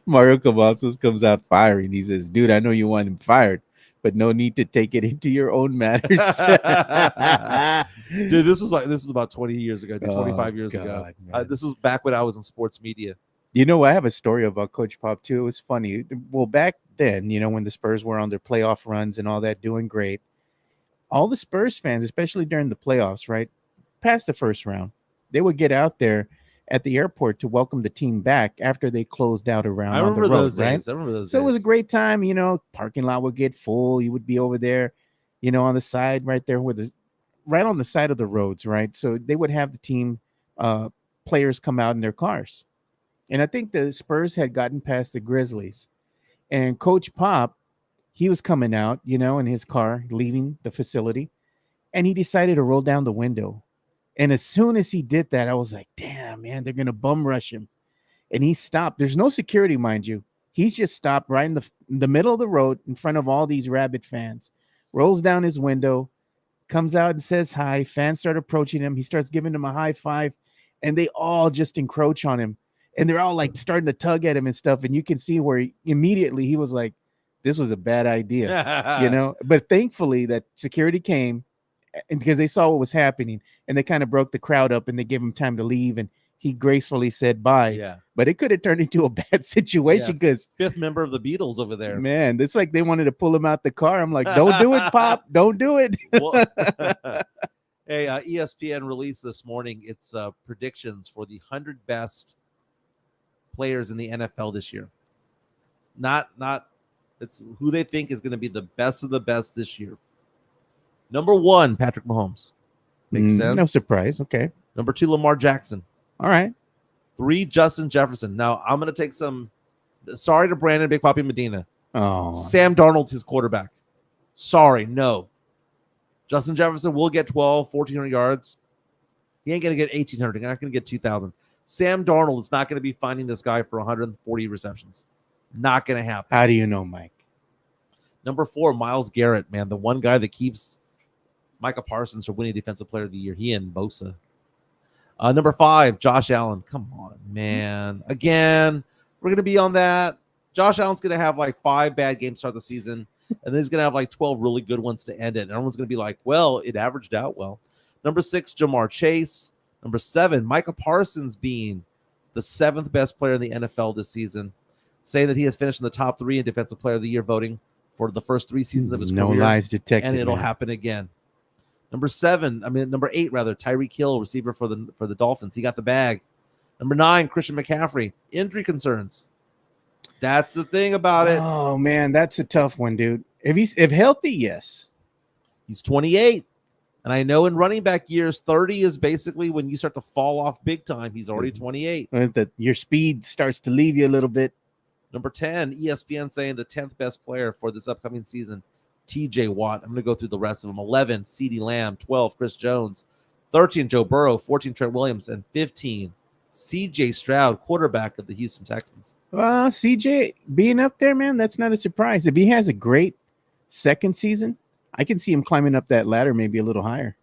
Mario Cavazos comes out firing. He says, dude, I know you want him fired, but no need to take it into your own matters. Dude, this was about 20 years ago, 25 years ago. This was back when I was in sports media. I have a story about Coach Pop, too. It was funny. Well, back then, when the Spurs were on their playoff runs and all that, doing great, all the Spurs fans, especially during the playoffs, right, past the first round, they would get out there at the airport to welcome the team back after they closed out around I remember on the road, those right? days. I remember those So days. it was a great time, parking lot would get full. You would be over there, on the side right there right on the side of the roads, right? So they would have the team players come out in their cars. And I think the Spurs had gotten past the Grizzlies. And Coach Pop, he was coming out, in his car, leaving the facility. And he decided to roll down the window. And as soon as he did that, I was like, damn, man, they're going to bum rush him. And he stopped. There's no security, mind you. He's just stopped right in the middle of the road in front of all these rabid fans, rolls down his window, comes out and says hi. Fans start approaching him. He starts giving them a high five, and they all just encroach on him. And they're all like starting to tug at him and stuff. And you can see where immediately he was like, this was a bad idea, But thankfully that security came, and because they saw what was happening, and they kind of broke the crowd up, and they gave him time to leave, and he gracefully said bye. Yeah. But it could have turned into a bad situation because 5th member of the Beatles over there. Man, it's like they wanted to pull him out the car. I'm like, don't do it, Pop. Don't do it. Hey, ESPN released this morning its predictions for the 100 best players in the NFL this year. Not it's who they think is going to be the best of the best this year. Number 1, Patrick Mahomes. Makes sense. No surprise. Okay. Number 2, Lamar Jackson. All right. 3, Justin Jefferson. Now, I'm going to take sorry to Brandon Big Papi Medina. Oh. Sam Darnold's his quarterback. Sorry, no. Justin Jefferson will get 1,400 yards. He ain't going to get 1,800. He's not going to get 2,000. Sam Darnold is not going to be finding this guy for 140 receptions. Not going to happen. How do you know, Mike? Number 4, Myles Garrett, man. The one guy that keeps Micah Parsons for winning Defensive Player of the Year. He and Bosa. Number 5, Josh Allen. Come on, man. Again, we're going to be on that. Josh Allen's going to have like 5 bad games to start the season, and then he's going to have like 12 really good ones to end it. And everyone's going to be like, well, it averaged out well. Number 6, Jamar Chase. Number 7, Micah Parsons being the 7th best player in the NFL this season, saying that he has finished in the top 3 in Defensive Player of the Year voting for the first 3 seasons of his career. No lies detected. And it'll happen again. Number 8, Tyreek Hill, receiver for the Dolphins. He got the bag. Number 9, Christian McCaffrey. Injury concerns. That's the thing about it. Oh man, that's a tough one, dude. If healthy, yes. He's 28. And I know in running back years, 30 is basically when you start to fall off big time. He's already 28. Your speed starts to leave you a little bit. Number 10, ESPN saying the 10th best player for this upcoming season, TJ Watt. I'm going to go through the rest of them. 11, CeeDee Lamb. 12, Chris Jones. 13, Joe Burrow. 14, Trent Williams. And 15, CJ Stroud, quarterback of the Houston Texans. Well, CJ being up there, man, that's not a surprise. If he has a great second season, I can see him climbing up that ladder maybe a little higher.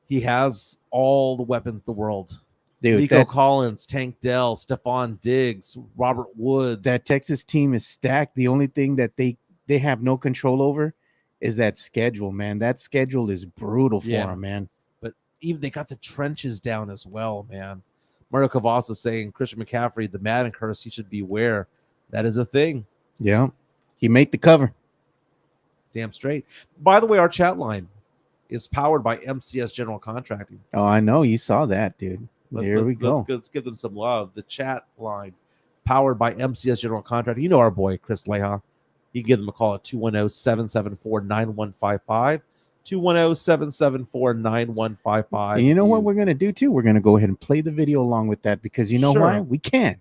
He has all the weapons in the world. Dude, Nico Collins, Tank Dell, Stephon Diggs, Robert Woods. That Texas team is stacked. The only thing that they have no control over is that schedule, man. That schedule is brutal for them, man. But even they got the trenches down as well, man. Mario Cavazza saying Christian McCaffrey, the Madden curse, he should beware. That is a thing. Yeah. He made the cover. Damn straight. By the way, our chat line is powered by MCS General Contracting. Oh, I know. You saw that, dude. There we go. Let's give them some love. The chat line powered by MCS General Contracting. You know our boy, Chris Leha. You can give them a call at 210-774-9155. 210-774-9155. And you know what we're going to do, too? We're going to go ahead and play the video along with that because you know why? We can.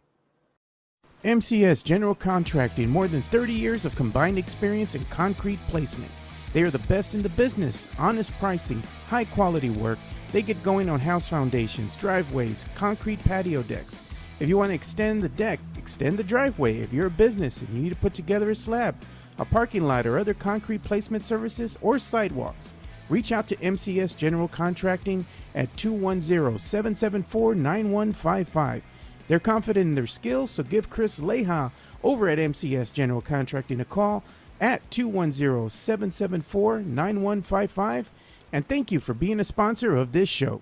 MCS General Contracting, more than 30 years of combined experience in concrete placement. They are the best in the business. Honest pricing, high quality work. They get going on house foundations, driveways, concrete patio decks. If you want to extend the deck, extend the driveway. If you're a business and you need to put together a slab, a parking lot, or other concrete placement services or sidewalks, reach out to MCS General Contracting at 210-774-9155. They're confident in their skills, so give Chris Leha over at MCS General Contracting a call at 210-774-9155. And thank you for being a sponsor of this show.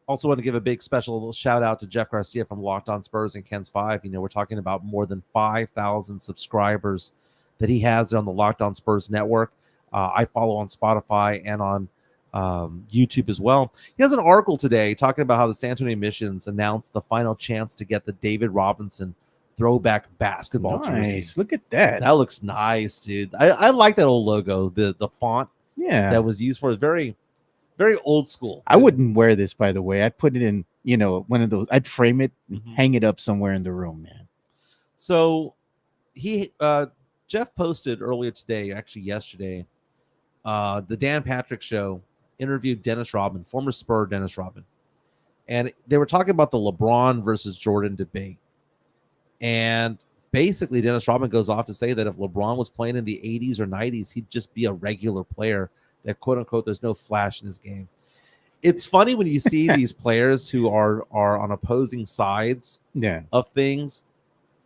Also want to give a big special little shout out to Jeff Garcia from Locked On Spurs and Ken's 5. You know, we're talking about more than 5,000 subscribers that he has on the Locked On Spurs network. I follow on Spotify and on YouTube as well. He has an article today talking about how the San Antonio Missions announced the final chance to get the David Robinson throwback basketball jersey. Look at that. That looks nice, dude. I like that old logo, the font that was used for it. Very, very old school. I wouldn't wear this, by the way. I'd put it in, you know, one of those. I'd frame it, hang it up somewhere in the room, man. So Jeff posted earlier today, actually yesterday, the Dan Patrick Show interviewed Dennis Rodman, former Spur Dennis Rodman. And they were talking about the LeBron versus Jordan debate. And basically, Dennis Rodman goes off to say that if LeBron was playing in the 80s or 90s, he'd just be a regular player that, quote unquote, there's no flash in his game. It's funny when you see these players who are on opposing sides of things.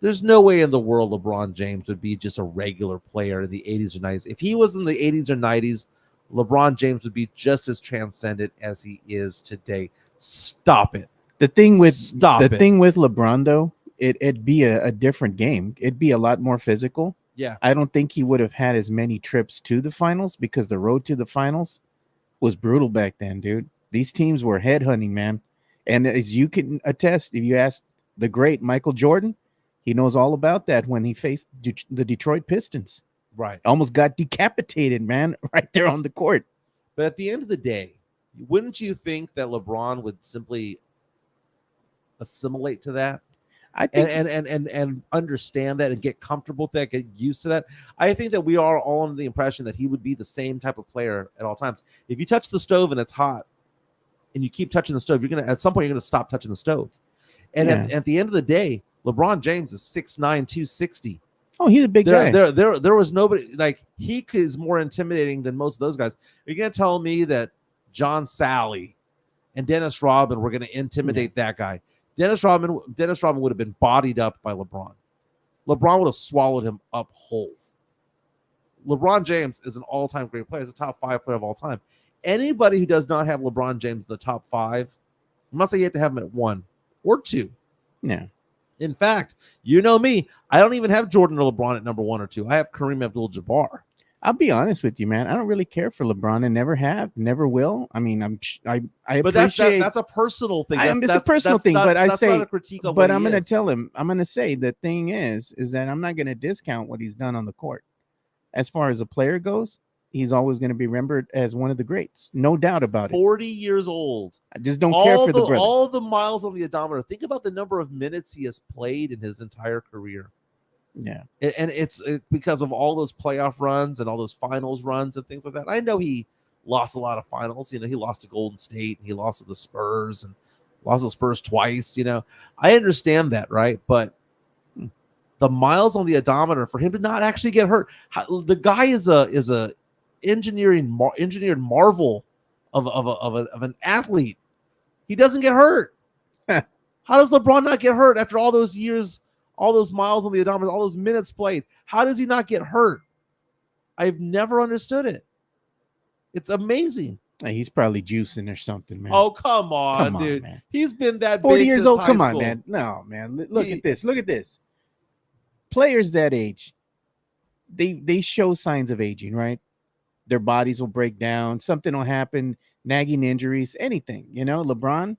There's no way in the world LeBron James would be just a regular player in the 80s or 90s. If he was in the 80s or 90s, LeBron James would be just as transcendent as he is today. Stop it. The thing with LeBron, though, it'd be a different game. It'd be a lot more physical. Yeah. I don't think he would have had as many trips to the finals because the road to the finals was brutal back then, dude. These teams were headhunting, man. And as you can attest, if you ask the great Michael Jordan, he knows all about that when he faced the Detroit Pistons. Right. Almost got decapitated, man, right there on the court. But at the end of the day, wouldn't you think that LeBron would simply assimilate to that? I think and understand that and get comfortable with that, get used to that. I think that we are all under the impression that he would be the same type of player at all times. If you touch the stove and it's hot and you keep touching the stove, at some point you're gonna stop touching the stove. And at the end of the day, LeBron James is 6'9", 260. Oh, he's a big guy. There was nobody like he is more intimidating than most of those guys. Are you gonna tell me that John Sally and Dennis Rodman were gonna intimidate that guy? Dennis Rodman would have been bodied up by LeBron. LeBron would have swallowed him up whole. LeBron James is an all-time great player. He's a top 5 player of all time. Anybody who does not have LeBron James in the top 5, I'm not saying you have to have him at 1 or 2. Yeah. In fact, you know me, I don't even have Jordan or LeBron at number 1 or 2. I have Kareem Abdul-Jabbar. I'll be honest with you, man. I don't really care for LeBron and never have, never will. I mean, I but appreciate that's a personal thing. It's a personal thing, but I say, not a critique of but I'm going to tell him. I'm going to say the thing is that I'm not going to discount what he's done on the court. As far as a player goes, he's always going to be remembered as one of the greats, no doubt about it. 40 years old. I just don't care for the brother. All the miles on the odometer. Think about the number of minutes he has played in his entire career. Yeah. And it's because of all those playoff runs and all those finals runs and things like that. I know he lost a lot of finals. He lost to Golden State and he lost to the Spurs and lost to the Spurs twice. I understand that, right? But the miles on the odometer for him to not actually get hurt. The guy is a engineered marvel of an athlete. He doesn't get hurt. How does LeBron not get hurt after all those years, all those miles on the odometer, all those minutes played? How does he not get hurt? I've never understood it. It's amazing. He's probably juicing or something, man. Oh, come on, dude. Man. He's been that 40 big years since old. high Come school. on, man. No, man. Look at this. Look at this. Players that age, they show signs of aging, right? Their bodies will break down. Something will happen. Nagging injuries, anything. LeBron,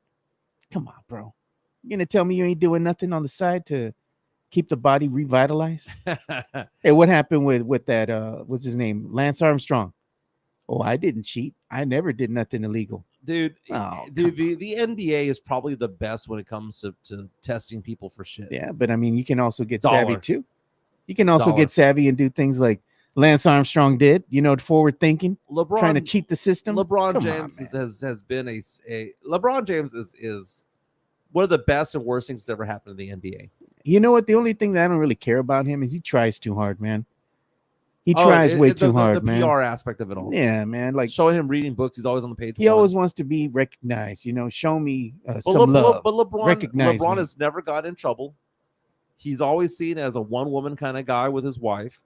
come on, bro. You gonna tell me you ain't doing nothing on the side to keep the body revitalized? Hey, what happened with that? What's his name? Lance Armstrong. Oh, I didn't cheat. I never did nothing illegal. Dude, the NBA is probably the best when it comes to testing people for shit. Yeah, but I mean, you can also get savvy too. You can also get savvy and do things like Lance Armstrong did. Forward thinking, trying to cheat the system. LeBron James has been a LeBron James is one of the best and worst things that ever happened in the NBA. You know what? The only thing that I don't really care about him is he tries too hard, man. He tries way too hard, man. The PR aspect of it all. Yeah, man. Like showing him reading books, he's always on the page. He always wants to be recognized. Show me some love. But LeBron has never got in trouble. He's always seen as a one-woman kind of guy with his wife.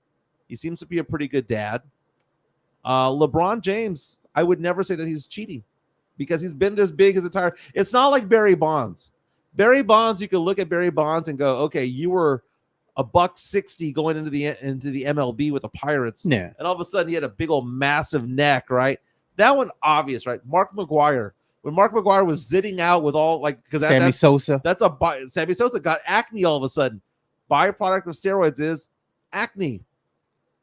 He seems to be a pretty good dad. LeBron James, I would never say that he's cheating because he's been this big his entire. It's not like Barry Bonds. Barry Bonds, you could look at Barry Bonds and go, okay, you were $160 going into the MLB with the Pirates. Yeah. And all of a sudden he had a big old massive neck, right? That one obvious, right? Mark McGwire. When Mark McGwire was zitting out with all because Sammy Sosa. Sammy Sosa got acne all of a sudden. Byproduct of steroids is acne.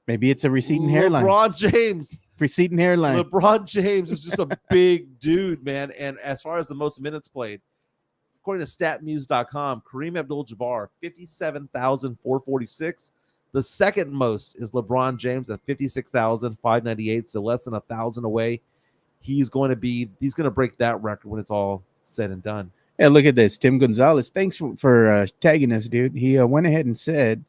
Maybe it's a receding hairline. LeBron James. Receding hairline. LeBron James is just a big dude, man. And as far as the most minutes played, according to statmuse.com, Kareem Abdul-Jabbar, 57,446. The second most is LeBron James at 56,598, so less than 1,000 away. He's going to break that record when it's all said and done. Hey, look at this. Tim Gonzalez, thanks for tagging us, dude. He went ahead and said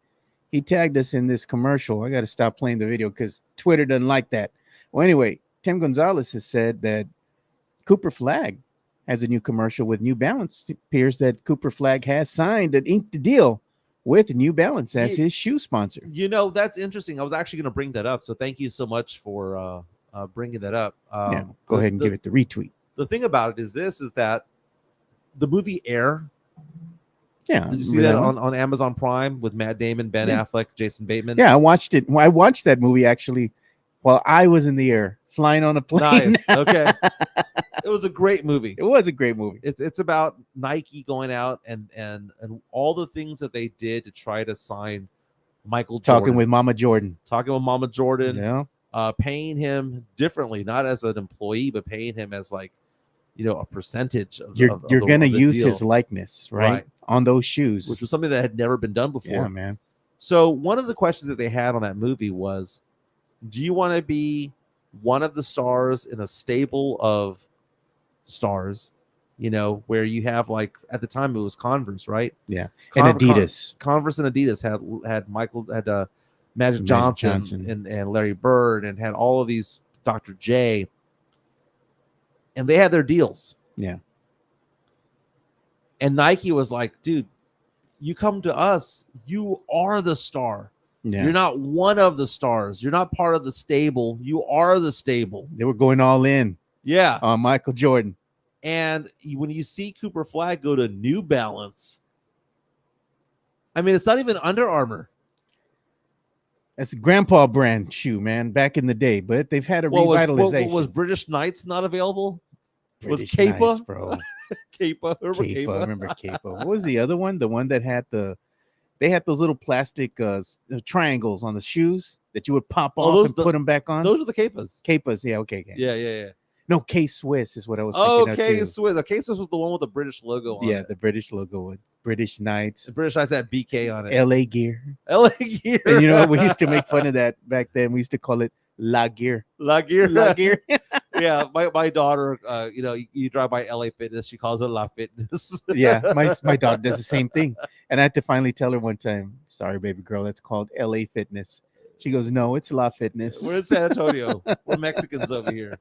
he tagged us in this commercial. I got to stop playing the video because Twitter doesn't like that. Well, anyway, Tim Gonzalez has said that Cooper Flagg has a new commercial with New Balance. It appears that Cooper Flagg has signed and inked a deal with New Balance as his shoe sponsor. That's interesting. I was actually going to bring that up, so thank you so much for bringing that up. Go ahead and give it the retweet. The thing about it is that the movie Air. Yeah. Did you see that on Amazon Prime with Matt Damon, Ben Affleck, Jason Bateman? Yeah, I watched it. I watched that movie actually while I was in the air flying on a plane. Nice. Okay. It was a great movie. It was a great movie. It's about Nike going out and all the things that they did to try to sign Michael Jordan. Talking with Mama Jordan. Yeah. Paying him differently, not as an employee, but paying him as a percentage of you're going to use deal. His likeness, right? On those shoes, which was something that had never been done before. Yeah, man. So one of the questions that they had on that movie was, do you want to be one of the stars in a stable of stars, where you have at the time it was Converse, right? Yeah. And Adidas. Converse and Adidas had Magic Johnson and Larry Bird and had all of these Dr. J. And they had their deals. Yeah. And Nike was like, dude, you come to us, you are the star. Yeah. You're not one of the stars. You're not part of the stable. You are the stable. They were going all in. Yeah. On Michael Jordan. And when you see Cooper Flagg go to New Balance, I mean, it's not even Under Armour. It's a grandpa brand shoe, man, back in the day, but they've had a revitalization. Was British Knights not available? British was Kepa? Knights, bro. Kepa. Remember Kepa. What was the other one? The one that had they had those little plastic triangles on the shoes that you would pop off and put them back on. Those are the Kepas. Kepas, yeah, okay. Yeah. No, K-Swiss is what I was thinking of too. K-Swiss. K-Swiss was the one with the British logo on it. Yeah, the British logo British Knights, The British Knights had BK on it. LA Gear. LA Gear. And you know, we used to make fun of that back then. We used to call it La Gear. La Gear. La Gear. Yeah, my daughter, you drive by LA Fitness, she calls it La Fitness. Yeah, my daughter does the same thing. And I had to finally tell her one time, sorry, baby girl, that's called LA Fitness. She goes, no, it's La Fitness. We're in San Antonio. We're Mexicans over here.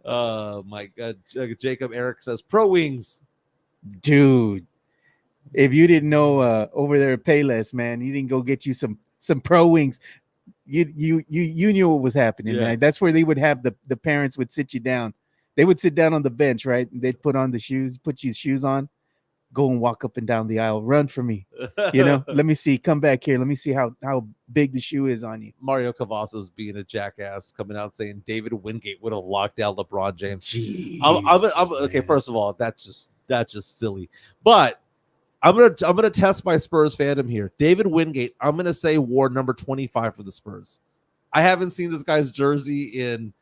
My God. Jacob Eric says Pro Wings. Dude, if you didn't know over there at Payless, man, you didn't go get you some Pro Wings. You knew what was happening, man. That's where they would have the parents would sit you down. They would sit down on the bench, right? And they'd put on the shoes, put your shoes on, go and walk up and down the aisle, run for me. Let me see, come back here. Let me see how big the shoe is on you. Mario Cavazos being a jackass, coming out saying David Wingate would have locked down LeBron James. Jeez, okay, first of all, that's just silly. But I'm gonna test my Spurs fandom here. David Wingate, I'm gonna say wore number 25 for the Spurs. I haven't seen this guy's jersey in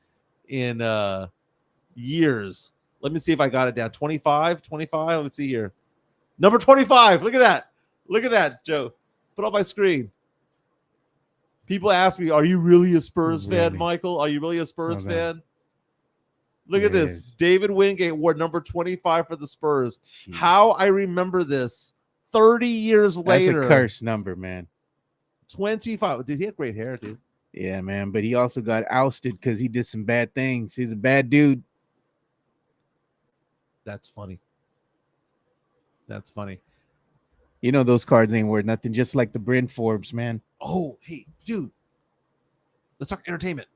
years. Let me see if I got it down. 25. Let me see here. Number 25. Look at that, Joe. Put on my screen. People ask me, "Are you really a Spurs fan, Michael? Are you really a Spurs fan?" Look at this. David Wingate wore number 25 for the Spurs. Jeez. How I remember this 30 years later. That's a curse number, man. 25. Dude, he had great hair, dude. Yeah, man. But he also got ousted because he did some bad things. He's a bad dude. That's funny. You know those cards ain't worth nothing, just like the Bryn Forbes, man. Oh, hey, dude. Let's talk entertainment.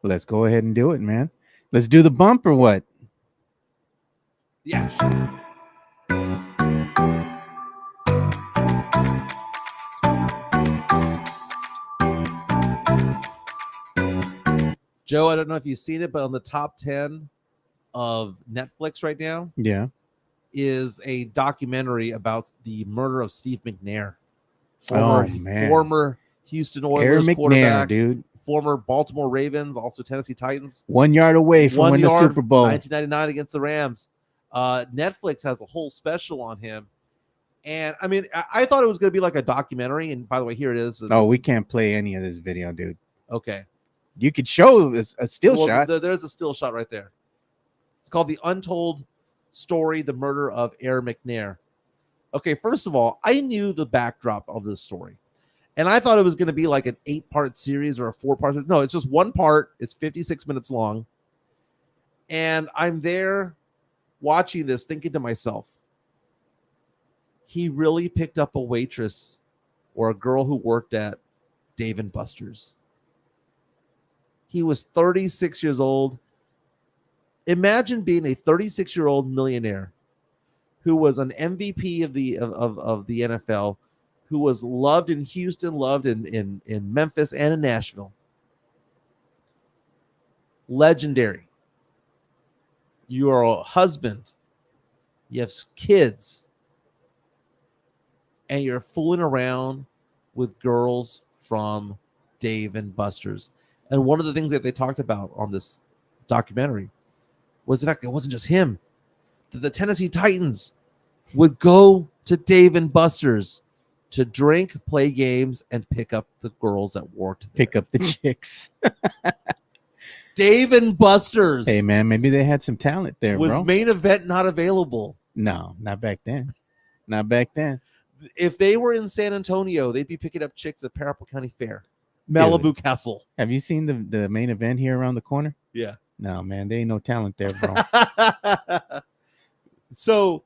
Let's go ahead and do it, man. Let's do the bump or what? Yeah. Joe, I don't know if you've seen it, but on the top 10 of Netflix right now, is a documentary about the murder of Steve McNair. Former Houston Oilers quarterback, dude. Former Baltimore Ravens, also Tennessee Titans. 1 yard away from winning the Super Bowl. 1999 against the Rams. Netflix has a whole special on him. And, I mean, I thought it was going to be like a documentary. And, by the way, here it is. Oh, we can't play any of this video, dude. Okay. You could show a still shot. There's a still shot right there. It's called The Untold Story, The Murder of Air McNair. Okay, first of all, I knew the backdrop of this story. And I thought it was going to be like an 8-part series or a 4-part series. No, it's just one part. It's 56 minutes long. And I'm there watching this thinking to myself, he really picked up a waitress or a girl who worked at Dave & Buster's. He was 36 years old. Imagine being a 36-year-old millionaire who was an MVP of the NFL, who was loved in Houston, loved in Memphis and in Nashville. Legendary. You are a husband. You have kids. And you're fooling around with girls from Dave & Buster's. And one of the things that they talked about on this documentary was the fact that it wasn't just him. That the Tennessee Titans would go to Dave & Buster's to drink, play games, and pick up the girls that worked there. Pick up the chicks. Dave & Buster's. Hey, man, maybe they had some talent there, was bro. Main Event not available? No, not back then. Not back then. If they were in San Antonio, they'd be picking up chicks at Paraple County Fair. Malibu Castle. Have you seen the Main Event here around the corner? Yeah. No, man, there ain't no talent there, bro. So,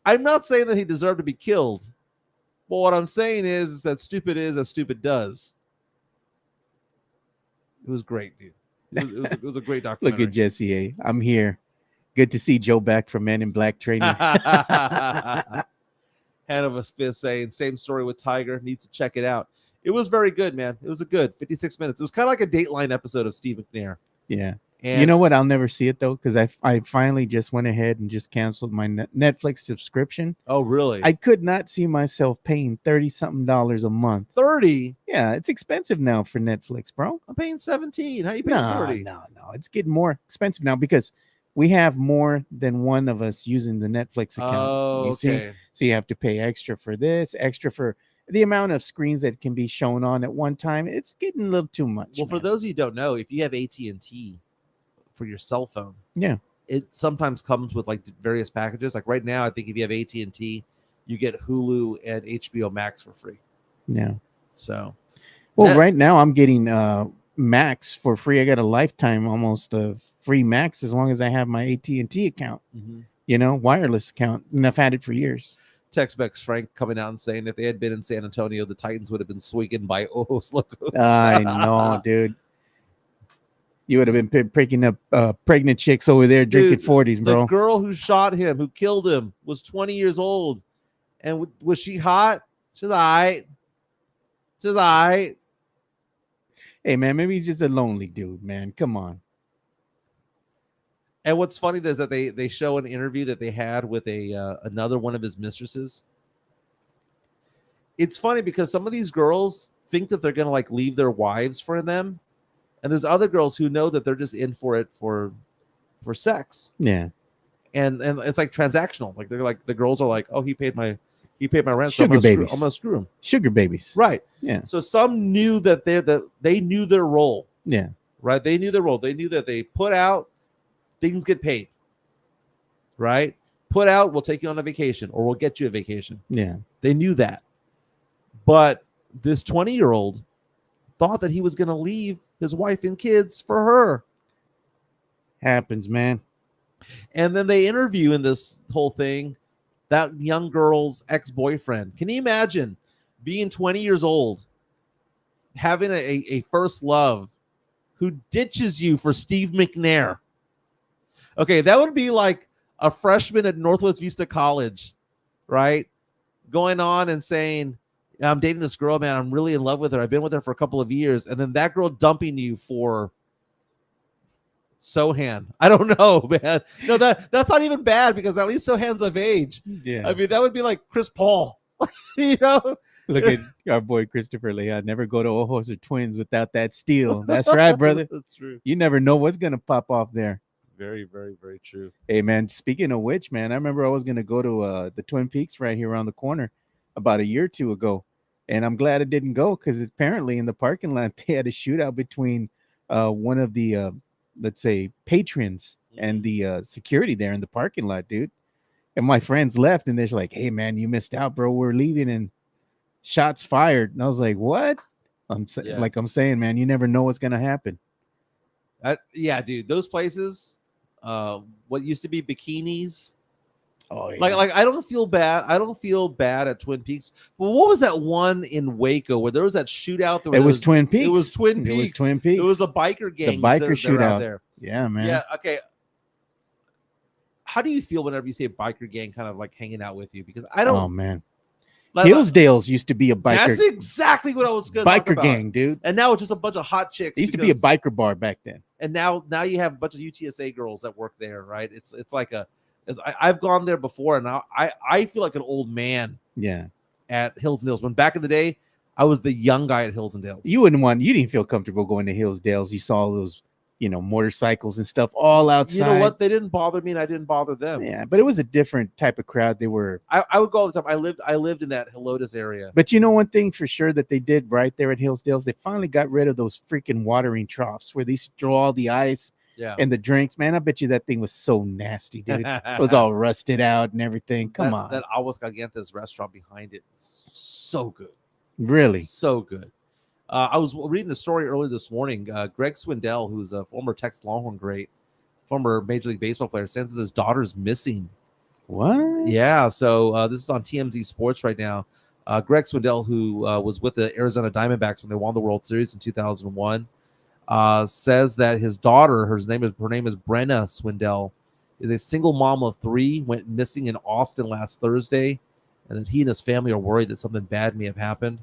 I'm not saying that he deserved to be killed, but what I'm saying is that stupid is as stupid does. It was great, dude. It was a great documentary. Look at Jesse A. I'm here. Good to see Joe back from Men in Black training. Hand of a fist saying, same story with Tiger. Needs to check it out. It was very good, man. It was a good 56 minutes. It was kind of like a Dateline episode of Steve McNair. Yeah. And you know what? I'll never see it, though, because I finally just went ahead and just canceled my Netflix subscription. Oh, really? I could not see myself paying $30-something a month. 30? Yeah, it's expensive now for Netflix, bro. I'm paying 17. How you paying 30? No. It's getting more expensive now because we have more than one of us using the Netflix account. Oh, You see? okay. So you have to pay extra for this, extra for the amount of screens that can be shown on at one time. It's getting a little too much. Well, for man. those of you who don't know, if you have AT&T for your cell phone, Yeah. it sometimes comes with like various packages. Like right now, I think if you have AT&T, you get Hulu and HBO Max for free. Yeah. So, Well, right now I'm getting Max for free. I got a lifetime almost of free Max as long as I have my AT&T account. You know, wireless account, and I've had it for years. Tex-Mex Frank coming out and saying if they had been in San Antonio, the Titans would have been swinging by Ojos Locos. I know, dude. You would have been picking up pregnant chicks over there drinking 40s, bro. The girl who shot him, who killed him, was 20 years old. And was she hot? She's all right. She's all right. Hey, man, maybe he's just a lonely dude, man. Come on. And what's funny is that they show an interview that they had with another one of his mistresses. It's funny because some of these girls think that they're going to like leave their wives for them. And there's other girls who know that they're just in for it for sex. Yeah. And it's like transactional. Like they're like, the girls are like, oh, he paid my rent. Sugar so babies. I'm gonna screw him. Sugar babies. Right. Yeah. So some knew that they knew their role. Yeah. Right. They knew their role. They knew that they put out, things get paid. Right. Put out, we'll take you on a vacation or we'll get you a vacation. Yeah. They knew that. But this 20-year-old thought that he was going to leave his wife and kids for her. Happens, man. And then they interview in this whole thing that young girl's ex-boyfriend. Can you imagine being 20 years old, having a first love who ditches you for Steve McNair? Okay, that would be like a freshman at Northwest Vista College, right? Going on and saying, I'm dating this girl, man. I'm really in love with her. I've been with her for a couple of years. And then that girl dumping you for Sohan. I don't know, man. No, that's not even bad because at least Sohan's of age. Yeah. I mean, that would be like Chris Paul. You know? Look at our boy Christopher Leon. Never go to Ojos or Twins without that steal. That's right, brother. That's true. You never know what's going to pop off there. Very, very, very true. Hey, man, speaking of which, man, I remember I was going to go to the Twin Peaks right here around the corner about a year or two ago. And I'm glad I didn't go because apparently in the parking lot, they had a shootout between one of the, let's say, patrons and the security there in the parking lot, dude. And my friends left and they're like, hey, man, you missed out, bro. We're leaving and shots fired. And I was like, what? I'm saying, man, you never know what's going to happen. Yeah, dude, those places, what used to be bikinis. Oh, yeah. Like I don't feel bad. I don't feel bad at Twin Peaks. But what was that one in Waco where there was that shootout? It was Twin Peaks. It was Twin Peaks. It was Twin Peaks. It was a biker gang. The biker shootout there. Yeah, man. Yeah. Okay. How do you feel whenever you see a biker gang kind of like hanging out with you? Because I don't. Oh man. Hillsdale's used to be a biker. That's exactly what I was going to talk biker about. gang, dude. And now it's just a bunch of hot chicks. It used to be a biker bar back then. And now you have a bunch of UTSA girls that work there, right? It's like I've gone there before, and now I feel like an old man. Yeah. At Hills and Dales. When back in the day, I was the young guy at Hills and Dales. You didn't feel comfortable going to Hillsdales. You saw those, motorcycles and stuff all outside. You know what? They didn't bother me, and I didn't bother them. Yeah, but it was a different type of crowd. They were. I would go all the time. I lived in that Helotes area. But you know one thing for sure that they did right there at Hillsdales, they finally got rid of those freaking watering troughs where they used to throw all the ice. Yeah. And the drinks, man, I bet you that thing was so nasty, dude. It was all rusted out and everything. Come on. That Aguas Calientes restaurant behind it is so good. Really? So good. I was reading the story earlier this morning. Greg Swindell, who's a former Texas Longhorn great, former Major League Baseball player, says that his daughter's missing. What? Yeah. So this is on TMZ Sports right now. Greg Swindell, who was with the Arizona Diamondbacks when they won the World Series in 2001, says that his daughter, her name is Brenna Swindell, is a single mom of 3, went missing in Austin last Thursday, and that he and his family are worried that something bad may have happened.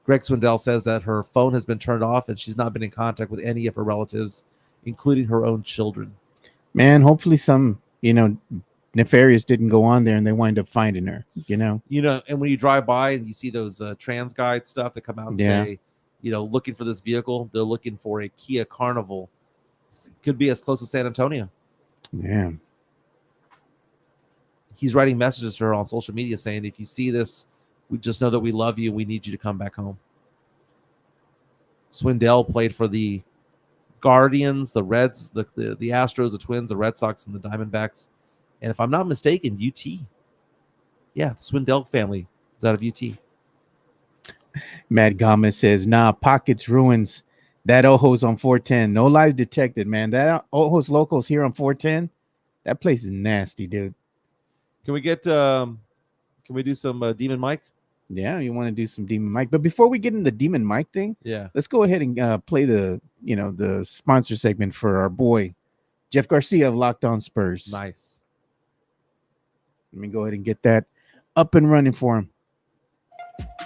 Greg Swindell says that her phone has been turned off and she's not been in contact with any of her relatives, including her own children. Man, hopefully some, nefarious didn't go on there and they wind up finding her, And when you drive by and you see those trans guide stuff that come out and say, looking for this vehicle, they're looking for a Kia Carnival Could be as close as San Antonio. Yeah. He's writing messages to her on social media saying, if you see this, we just know that we love you and we need you to come back home. Swindell played for the Guardians, the Reds, the Astros, the Twins, the Red Sox, and the Diamondbacks. And if I'm not mistaken, UT. Yeah, the Swindell family is out of UT. Matt Gomez says, nah, Pockets ruins. That Ojo's on 410. No lies detected, man. That Ojo's Locals here on 410. That place is nasty, dude. Can we get can we do some Demon Mike? Yeah, you want to do some Demon Mike. But before we get into the Demon Mike thing, let's go ahead and play the sponsor segment for our boy, Jeff Garcia of Locked On Spurs. Nice. Let me go ahead and get that up and running for him.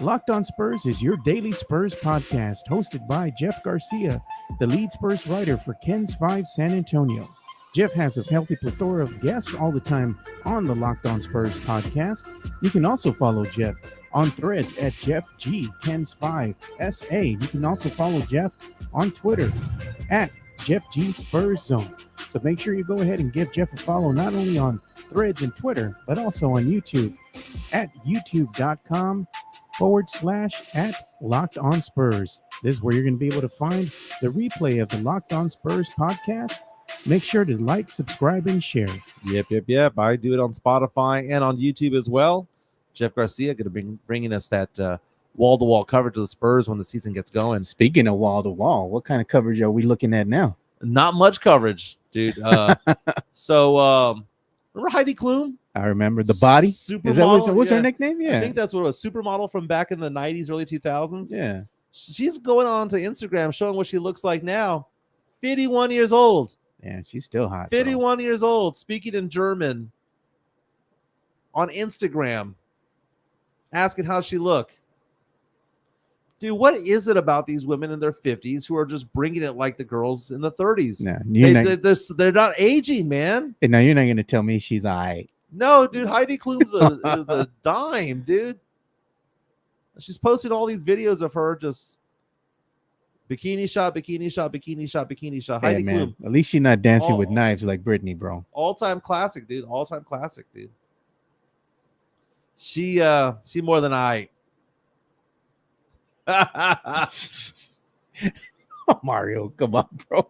Locked On Spurs is your daily Spurs podcast, hosted by Jeff Garcia, the lead Spurs writer for Ken's 5 San Antonio. Jeff has a healthy plethora of guests all the time on the Locked On Spurs podcast. You can also follow Jeff on Threads at Jeff G Ken's 5 SA. You can also follow Jeff on Twitter at Jeff G Spurs Zone. So make sure you go ahead and give Jeff a follow not only on Threads and Twitter, but also on YouTube at youtube.com/@Locked On Spurs. This is where you're going to be able to find the replay of the Locked On Spurs podcast. Make sure to like, subscribe, and share. Yep. I do it on Spotify and on YouTube as well. Jeff Garcia going to be bringing us that wall-to-wall coverage of the Spurs when the season gets going. Speaking of wall-to-wall, what kind of coverage are we looking at now? Not much coverage, dude. So remember Heidi Klum? I remember the body. Supermodel. What's her nickname? Yeah, I think that's what it was. Supermodel from back in the 90s, early 2000s. Yeah. She's going on to Instagram showing what she looks like now. 51 years old. Yeah, she's still hot. 51 years old, speaking in German on Instagram, asking how she look. Dude, what is it about these women in their 50s who are just bringing it like the girls in the 30s? No, they're not aging, man. Now you're not going to tell me she's all right. No, dude, Heidi Klum's is a dime, dude. She's posted all these videos of her just bikini shot. Hey, Heidi man, Klum. at least she's not dancing with knives like Britney, bro. All-time classic, dude. She more than I. Mario, come on, bro.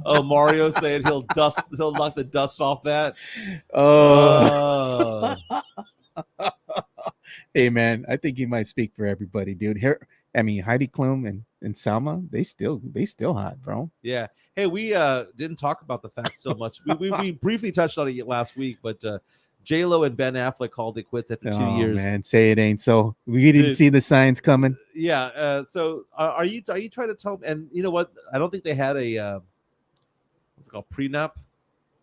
Oh, Mario saying he'll knock the dust off that. Oh. Hey, man, I think he might speak for everybody, dude. Heidi Klum and Salma, they still hot, bro. Yeah. Hey, we didn't talk about the fact so much. We briefly touched on it last week, but J-Lo and Ben Affleck called it quits after 2 years. Man, say it ain't so. We didn't see the signs coming. Yeah. So are you trying to tell me? And you know what? I don't think they had a what's it called, prenup.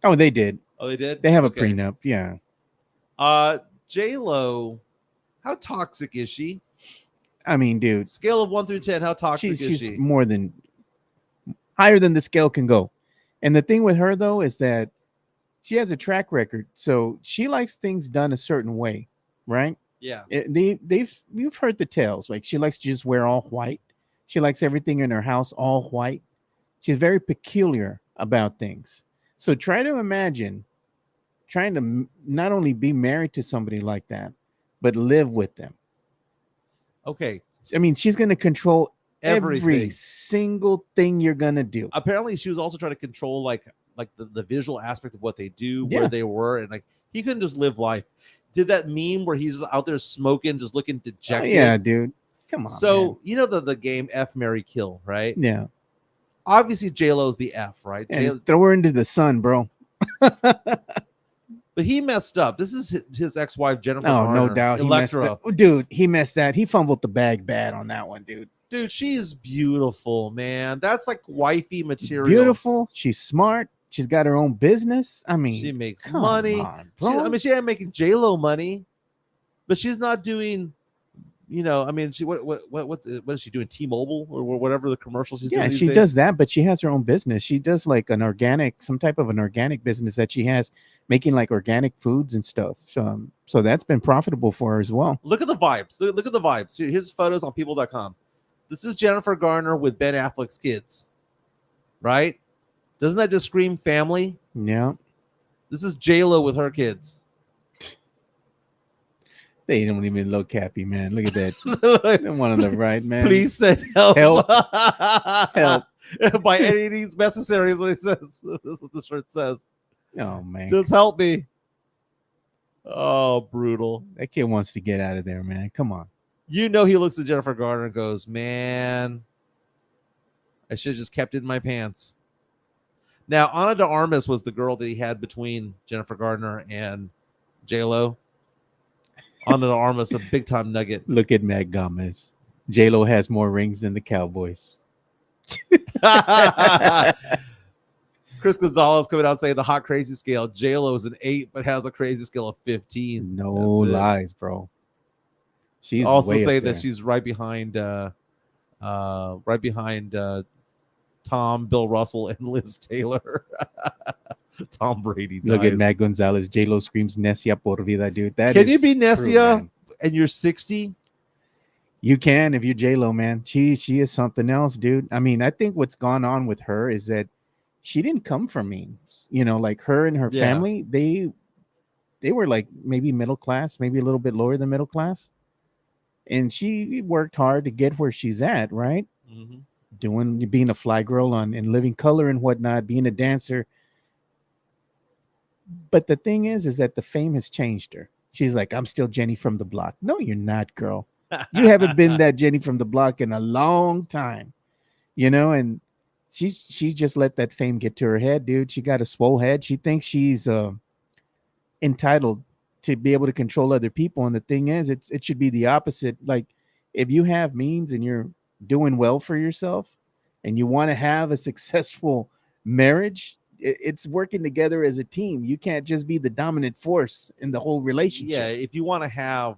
Oh, they did. Oh, they did. They have a prenup. Yeah. J-Lo, how toxic is she? I mean, dude. Scale of 1 through 10, how toxic is she? She's higher than the scale can go. And the thing with her though is that she has a track record, so she likes things done a certain way, right? Yeah. You've heard the tales. Like she likes to just wear all white. She likes everything in her house all white. She's very peculiar about things. So try to imagine trying to not only be married to somebody like that, but live with them. Okay. I mean, she's going to control every single thing you're going to do. Apparently, she was also trying to control like the visual aspect of what they do, where they were, and like he couldn't just live life. Did that meme where he's out there smoking, just looking dejected? Oh, yeah, dude. Come on. So man. You know the game F, Marry, Kill, right? Yeah. Obviously, J-Lo's the F, right? Yeah, throw her into the sun, bro. But he messed up. This is his ex-wife, Jennifer. Oh, Garner, no doubt. Electra. Dude, he messed that. He fumbled the bag bad on that one, dude. Dude, she is beautiful, man. That's like wifey material. Beautiful. She's smart. She's got her own business. I mean, she makes money. On, bro. She ain't making J-Lo money, but she's not doing. I mean, what is she doing? T-Mobile or whatever the commercials she's doing. Yeah, she does that, but she has her own business. She does like some type of an organic business that she has, making like organic foods and stuff. So that's been profitable for her as well. Look at the vibes. Look at the vibes. Here's photos on people.com. This is Jennifer Garner with Ben Affleck's kids. right? Doesn't that just scream family? Yeah. This is J-Lo with her kids. They don't even look happy, man. Look at that. They're one on the right, man. Please send help. Help. Help. By any means necessary is what it says. That's what the shirt says. Oh, man. Just help me. Oh, brutal. That kid wants to get out of there, man. Come on. You know he looks at Jennifer Garner and goes, man, I should have just kept it in my pants. Now, Ana de Armas was the girl that he had between Jennifer Garner and J-Lo. Ana de Armas, a big-time nugget. Look at Matt Gomez. J-Lo has more rings than the Cowboys. Chris Gonzalez coming out saying the hot crazy scale. J-Lo is an 8, but has a crazy scale of 15. No lies, bro. She's also way say up that there. she's right behind Tom, Bill Russell, and Liz Taylor. Tom Brady. Look at dies. Matt Gonzalez. J-Lo screams Necia por vida, dude. That Can you is be true, Necia man. and you're 60? You can if you're J-Lo, man. She is something else, dude. I mean, I think what's gone on with her is that she didn't come from means. You know, like her and her Yeah. family, they were like maybe middle class, maybe a little bit lower than middle class. And she worked hard to get where she's at, right? Mm-hmm. Being a fly girl and Living Color and whatnot, being a dancer. But the thing is that the fame has changed her. She's like, I'm still Jenny from the block. No, you're not, girl. You haven't been that Jenny from the block in a long time, you know. And she just let that fame get to her head, dude. She got a swole head. She thinks she's entitled to be able to control other people. And the thing is, it should be the opposite. Like, if you have means and you're doing well for yourself, and you want to have a successful marriage, it's working together as a team. You can't just be the dominant force in the whole relationship. Yeah, if you want to have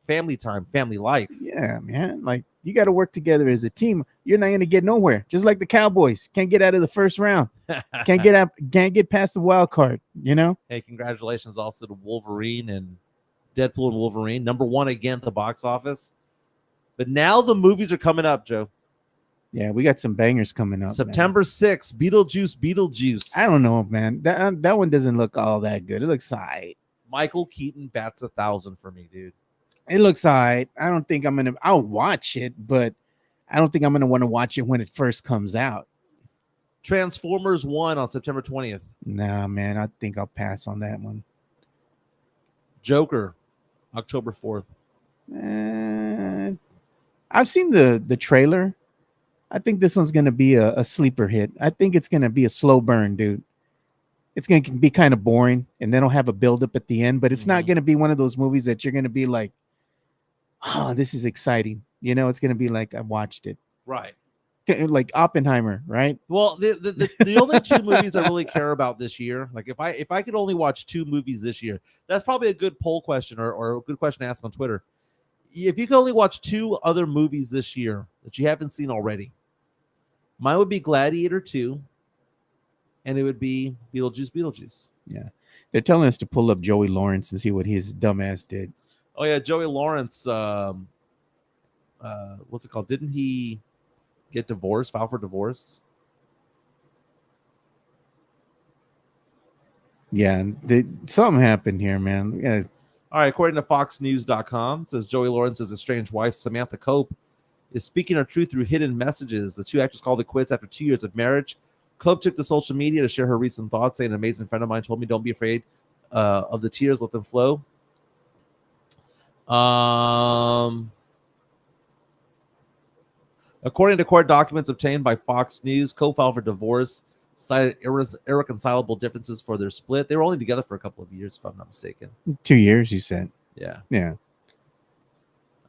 family time, family life. Yeah, man. Like, you got to work together as a team. You're not going to get nowhere. Just like the Cowboys can't get out of the first round. Can't get past the wild card, you know? Hey, congratulations also to Wolverine and Deadpool and Wolverine. #1 again at the box office. But now the movies are coming up, Joe. Yeah, we got some bangers coming up. September 6th, Beetlejuice. I don't know, man. That one doesn't look all that good. It looks all right. Michael Keaton bats 1,000 for me, dude. It looks all right. I don't think I'll watch it, but I don't think I'm going to want to watch it when it first comes out. Transformers 1 on September 20th. Nah, man, I think I'll pass on that one. Joker, October 4th. I've seen the trailer. I think this one's going to be a sleeper hit. I think it's going to be a slow burn, dude. It's going to be kind of boring, and then it'll have a buildup at the end, but it's not going to be one of those movies that you're going to be like, oh, this is exciting. You know, it's going to be like, I watched it. Right. Like Oppenheimer, right? Well, the only 2 movies I really care about this year, like if I could only watch 2 movies this year, that's probably a good poll question or a good question to ask on Twitter. If you could only watch 2 other movies this year that you haven't seen already, mine would be Gladiator 2, and it would be Beetlejuice. Yeah. They're telling us to pull up Joey Lawrence and see what his dumbass did. Oh, yeah, Joey Lawrence, what's it called? Didn't he get divorced, file for divorce? Yeah, something happened here, man. Yeah. All right, according to FoxNews.com, it says Joey Lawrence's estranged wife, Samantha Cope, is speaking her truth through hidden messages. The 2 actors called it quits after 2 years of marriage. Cope took to social media to share her recent thoughts, saying, an amazing friend of mine told me, don't be afraid of the tears, let them flow. According to court documents obtained by Fox News, Cope filed for divorce, cited irreconcilable differences for their split. They were only together for a couple of years, if I'm not mistaken. 2 years, you said. Yeah. Yeah.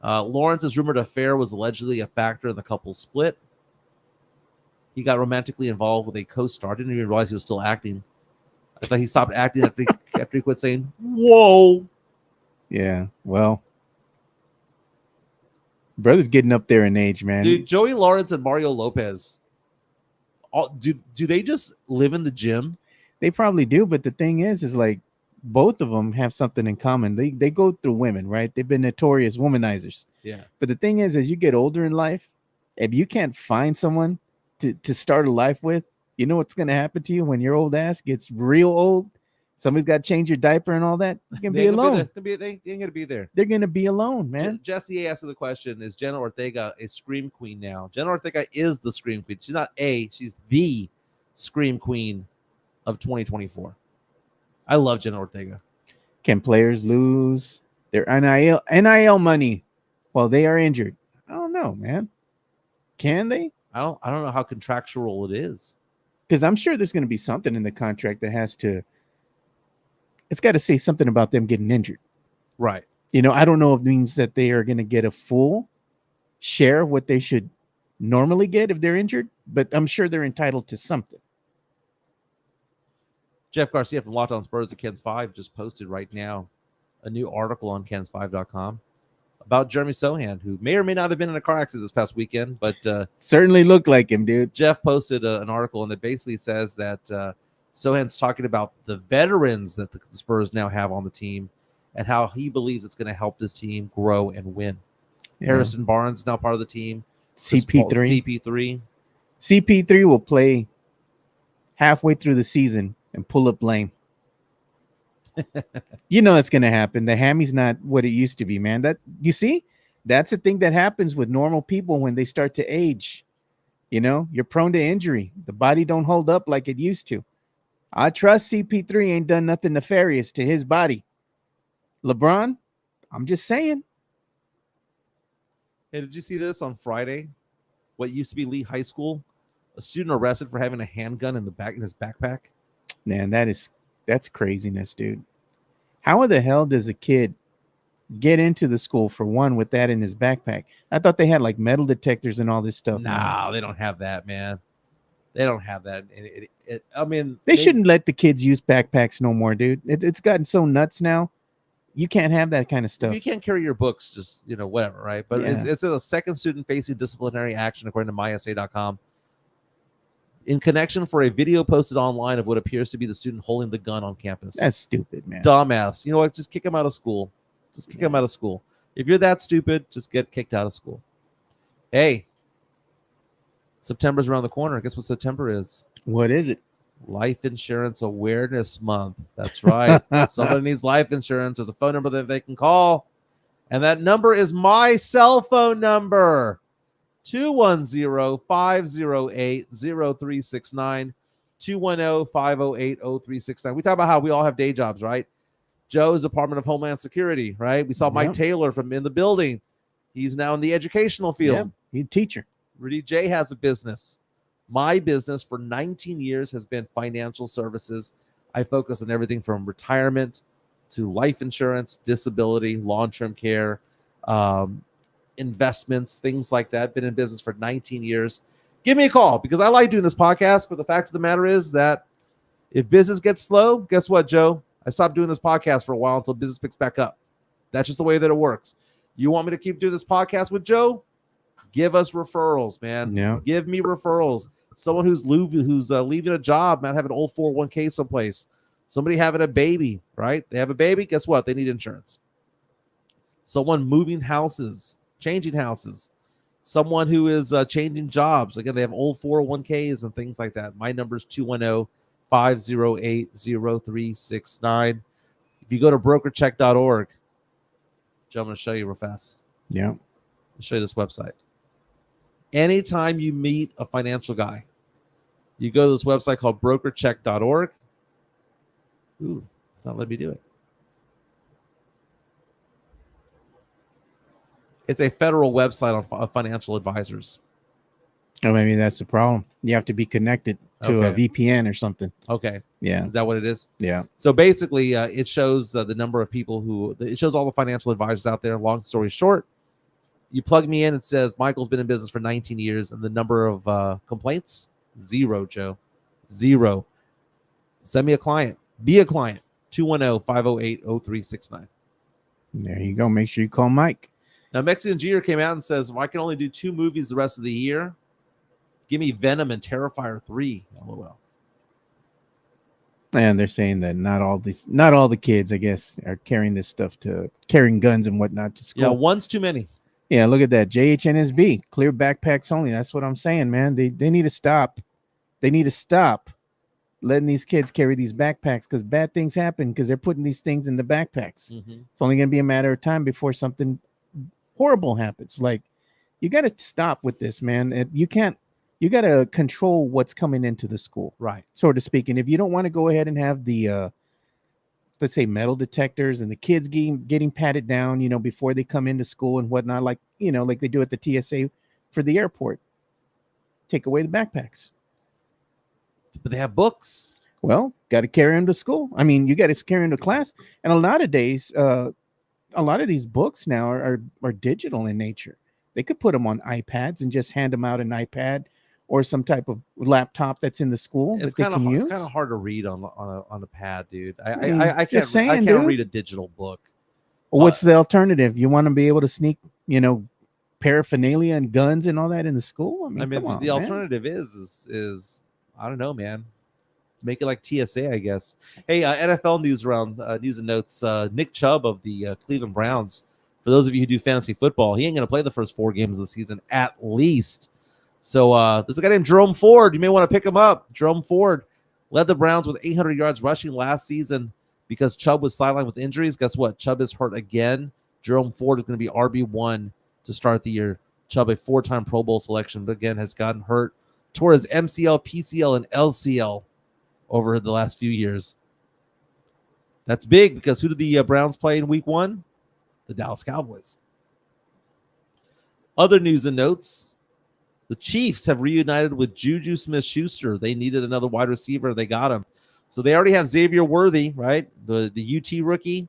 Lawrence's rumored affair was allegedly a factor in the couple's split. He got romantically involved with a co-star. Didn't even realize he was still acting. I thought he stopped acting after he quit saying, whoa. Yeah, well, brother's getting up there in age, man. Dude, Joey Lawrence and Mario Lopez, do they just live in the gym? They probably do, but the thing is like both of them have something in common. They go through women, right? They've been notorious womanizers. Yeah. But the thing is, as you get older in life, if you can't find someone to start a life with. You know what's gonna happen to you when your old ass gets real old? Somebody's got to change your diaper and all that. You're gonna be alone. They ain't gonna be there. They're gonna be alone, man. Jesse asked the question: is Jenna Ortega a scream queen now? Jenna Ortega is the scream queen. She's not she's the scream queen of 2024. I love Jenna Ortega. Can players lose their NIL money while they are injured? I don't know, man. Can they? I don't know how contractual it is. Because I'm sure there's going to be something in the contract that has to. It's got to say something about them getting injured. Right. You know, I don't know if it means that they are going to get a full share of what they should normally get if they're injured, but I'm sure they're entitled to something. Jeff Garcia from Locked On Spurs at Ken's 5 just posted right now a new article on kens5.com about Jeremy Sohan, who may or may not have been in a car accident this past weekend, but certainly looked like him, dude. Jeff posted an article, and it basically says that Sohan's talking about the veterans that the Spurs now have on the team and how he believes it's going to help this team grow and win. Yeah. Harrison Barnes is now part of the team. CP3 will play halfway through the season and pull up lame. You know it's going to happen. The hammy's not what it used to be, man. That you see, that's the thing that happens with normal people when they start to age. You know, you're prone to injury. The body don't hold up like it used to. I trust CP3 ain't done nothing nefarious to his body. LeBron, I'm just saying. Hey, did you see this on Friday? What used to be Lee High School, a student arrested for having a handgun in his backpack. Man, that's craziness, dude. How the hell does a kid get into the school for one with that in his backpack? I thought they had like metal detectors and all this stuff. No, they don't have that, man. They don't have that. I mean, they shouldn't let the kids use backpacks no more, dude. It's gotten so nuts now. You can't have that kind of stuff. You can't carry your books, just, whatever, right? But yeah. It's a second student facing disciplinary action, according to mysa.com, in connection for a video posted online of what appears to be the student holding the gun on campus. That's stupid, man. Dumbass. You know what? Just kick him out of school. Just kick him out of school. If you're that stupid, just get kicked out of school. Hey, September's around the corner. Guess what September is? What is it? Life Insurance Awareness Month. That's right. Somebody needs life insurance. There's a phone number that they can call. And that number is my cell phone number. 210-508-0369. 210-508-0369. We talk about how we all have day jobs, right? Joe's Department of Homeland Security, right? We saw Mike Taylor from In the Building. He's now in the educational field. Yeah, he's a teacher. Rudy J has a business. My business for 19 years has been financial services. I focus on everything from retirement to life insurance, disability, long-term care, investments, things like that. Been in business for 19 years. Give me a call because I like doing this podcast, but the fact of the matter is that if business gets slow, guess what, Joe? I stopped doing this podcast for a while until business picks back up. That's just the way that it works. You want me to keep doing this podcast with Joe? Give us referrals, man. Yeah. Give me referrals. Someone who's leaving a job, might have an old 401k someplace. Somebody having a baby, right? They have a baby. Guess what? They need insurance. Someone moving houses, changing houses. Someone who is changing jobs. Again, they have old 401ks and things like that. My number is 210-508-0369. If you go to brokercheck.org, Joe, I'm going to show you real fast. Yeah. I'll show you this website. Anytime you meet a financial guy, you go to this website called brokercheck.org. Ooh, not let me do it. It's a federal website of financial advisors. Oh, maybe that's the problem. You have to be connected to a VPN or something. Okay. Yeah. Is that what it is? Yeah. So basically, it shows the number of people it shows all the financial advisors out there. Long story short, you plug me in, it says Michael's been in business for 19 years, and the number of complaints, 0, Joe. 0. Send me a client. Be a client. 210-508-0369. There you go. Make sure you call Mike. Now, Mexican Jeter came out and says, well, I can only do 2 movies the rest of the year. Give me Venom and Terrifier 3. LOL. And they're saying that not all the kids, I guess, are carrying this stuff carrying guns and whatnot to school. Yeah, one's too many. Yeah, look at that. JHNSB, clear backpacks only. That's what I'm saying, man. They need to stop. They need to stop letting these kids carry these backpacks because bad things happen because they're putting these things in the backpacks. Mm-hmm. It's only going to be a matter of time before something horrible happens. Like, you got to stop with this, man. You can't, you got to control what's coming into the school, Right. so to speak. And if you don't want to go ahead and have the, let's say, metal detectors and the kids getting patted down, before they come into school and whatnot, like, like they do at the TSA for the airport, take away the backpacks. But they have books. Well, got to carry them to school. I mean, you got to carry them to class. And a lot of days, a lot of these books now are digital in nature. They could put them on iPads and just hand them out an iPad or some type of laptop that's in the school It's that they kind can of use. it's kind of hard to read on a pad, dude. mean, I can't just saying, I can't dude. read a digital book. What's the alternative? You want to be able to sneak, paraphernalia and guns and all that in the school? I mean, come on, the man. alternative is I don't know, man. Make it like TSA, I guess. Hey, NFL news around news and notes. Nick Chubb of the Cleveland Browns. For those of you who do fantasy football, he ain't going to play the first 4 games of the season at least. So there's a guy named Jerome Ford. You may want to pick him up. Jerome Ford led the Browns with 800 yards rushing last season because Chubb was sidelined with injuries. Guess what? Chubb is hurt again. Jerome Ford is going to be RB1 to start the year. Chubb, a 4-time Pro Bowl selection, but again has gotten hurt. Tore his MCL, PCL, and LCL over the last few years. That's big because who did the Browns play in week 1? The Dallas Cowboys. Other news and notes. The Chiefs have reunited with Juju Smith-Schuster. They needed another wide receiver. They got him. So they already have Xavier Worthy, right? The UT rookie.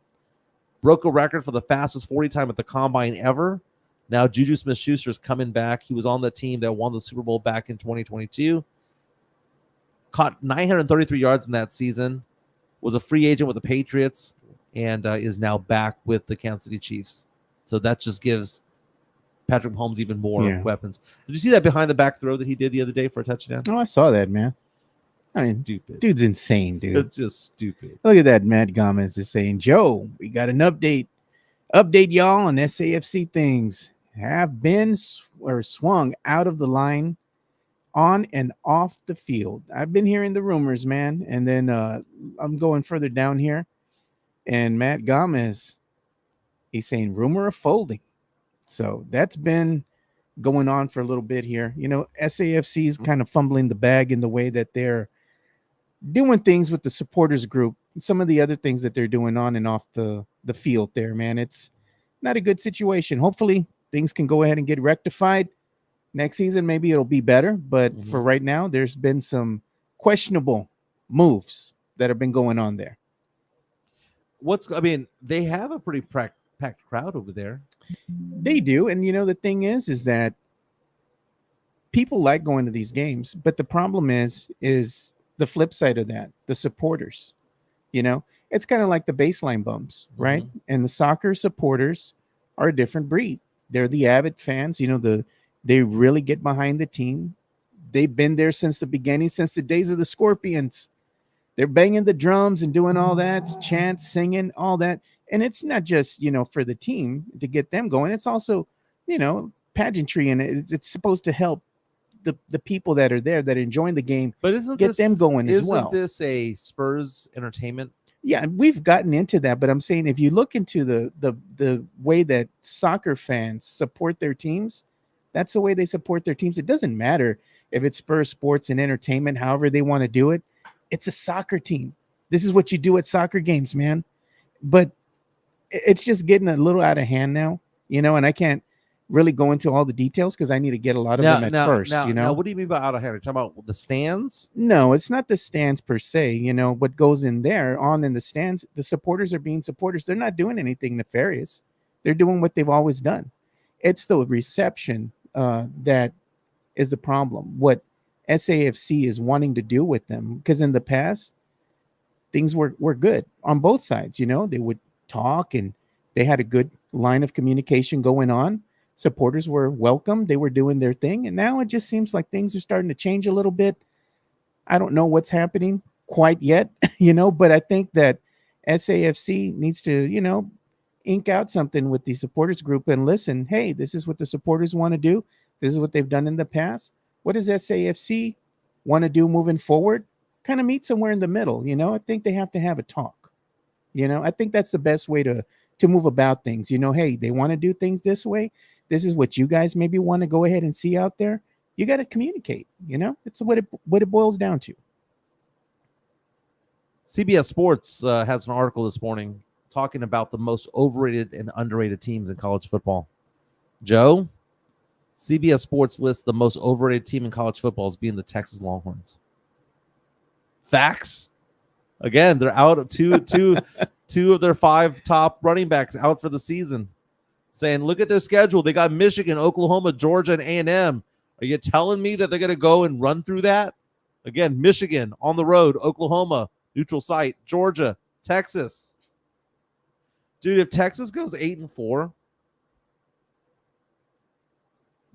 Broke a record for the fastest 40 time at the combine ever. Now Juju Smith-Schuster is coming back. He was on the team that won the Super Bowl back in 2022. Caught 933 yards in that season. Was a free agent with the Patriots and is now back with the Kansas City Chiefs. So that just gives Patrick Mahomes even more weapons. Did you see that behind the back throw that he did the other day for a touchdown? Oh, I saw that, man. I mean, stupid. Dude's insane, dude. It's just stupid. Look at that. Matt Gomez is saying, Joe, we got an update. Update, y'all, on SAFC things. Have been swung out of the line on and off the field. I've been hearing the rumors, man. And then I'm going further down here. And Matt Gomez, he's saying rumor of folding. So that's been going on for a little bit here. SAFC is kind of fumbling the bag in the way that they're doing things with the supporters group. And some of the other things that they're doing on and off the field there, man. It's not a good situation. Hopefully things can go ahead and get rectified. Next season, maybe it'll be better. But for right now, there's been some questionable moves that have been going on there. They have a pretty packed crowd over there. They do. And, the thing is that people like going to these games. But the problem is the flip side of that, the supporters. It's kind of like the baseline bums, right? And the soccer supporters are a different breed. They're the avid fans. They really get behind the team. They've been there since the beginning, since the days of the Scorpions. They're banging the drums and doing all that, chants, singing, all that. And it's not just, for the team to get them going. It's also, pageantry, and it's supposed to help the people that are there that are enjoying the game, but get them going as well. Isn't this a Spurs entertainment? Yeah, we've gotten into that, but I'm saying if you look into the way that soccer fans support their teams, that's the way they support their teams. It doesn't matter if it's Spurs Sports and Entertainment, however they want to do it. It's a soccer team. This is what you do at soccer games, man. But it's just getting a little out of hand now, and I can't really go into all the details because I need to get a lot of them at first. Now, what do you mean by out of hand? Are you talking about the stands? No, it's not the stands per se. What goes in there on in the stands, the supporters are being supporters. They're not doing anything nefarious. They're doing what they've always done. It's the reception that is the problem. What SAFC is wanting to do with them, because in the past things were good on both sides. They would talk and they had a good line of communication going on. Supporters were welcome. They were doing their thing. And now it just seems like things are starting to change a little bit. I don't know what's happening quite yet, but I think that SAFC needs to, ink out something with the supporters group and listen, hey, this is what the supporters want to do. This is what they've done in the past. What does SAFC want to do moving forward? Kind of meet somewhere in the middle. I think they have to have a talk. I think that's the best way to move about things. Hey, they want to do things this way. This is what you guys maybe want to go ahead and see out there. You got to communicate. It's what it boils down to. CBS Sports has an article this morning talking about the most overrated and underrated teams in college football. Joe, CBS Sports lists the most overrated team in college football as being the Texas Longhorns. Facts. Again, they're out of two of their 5 top running backs out for the season. Saying, look at their schedule. They got Michigan, Oklahoma, Georgia, and A&M. Are you telling me that they're going to go and run through that? Again, Michigan on the road, Oklahoma, neutral site, Georgia, Texas. Dude, if Texas goes 8-4,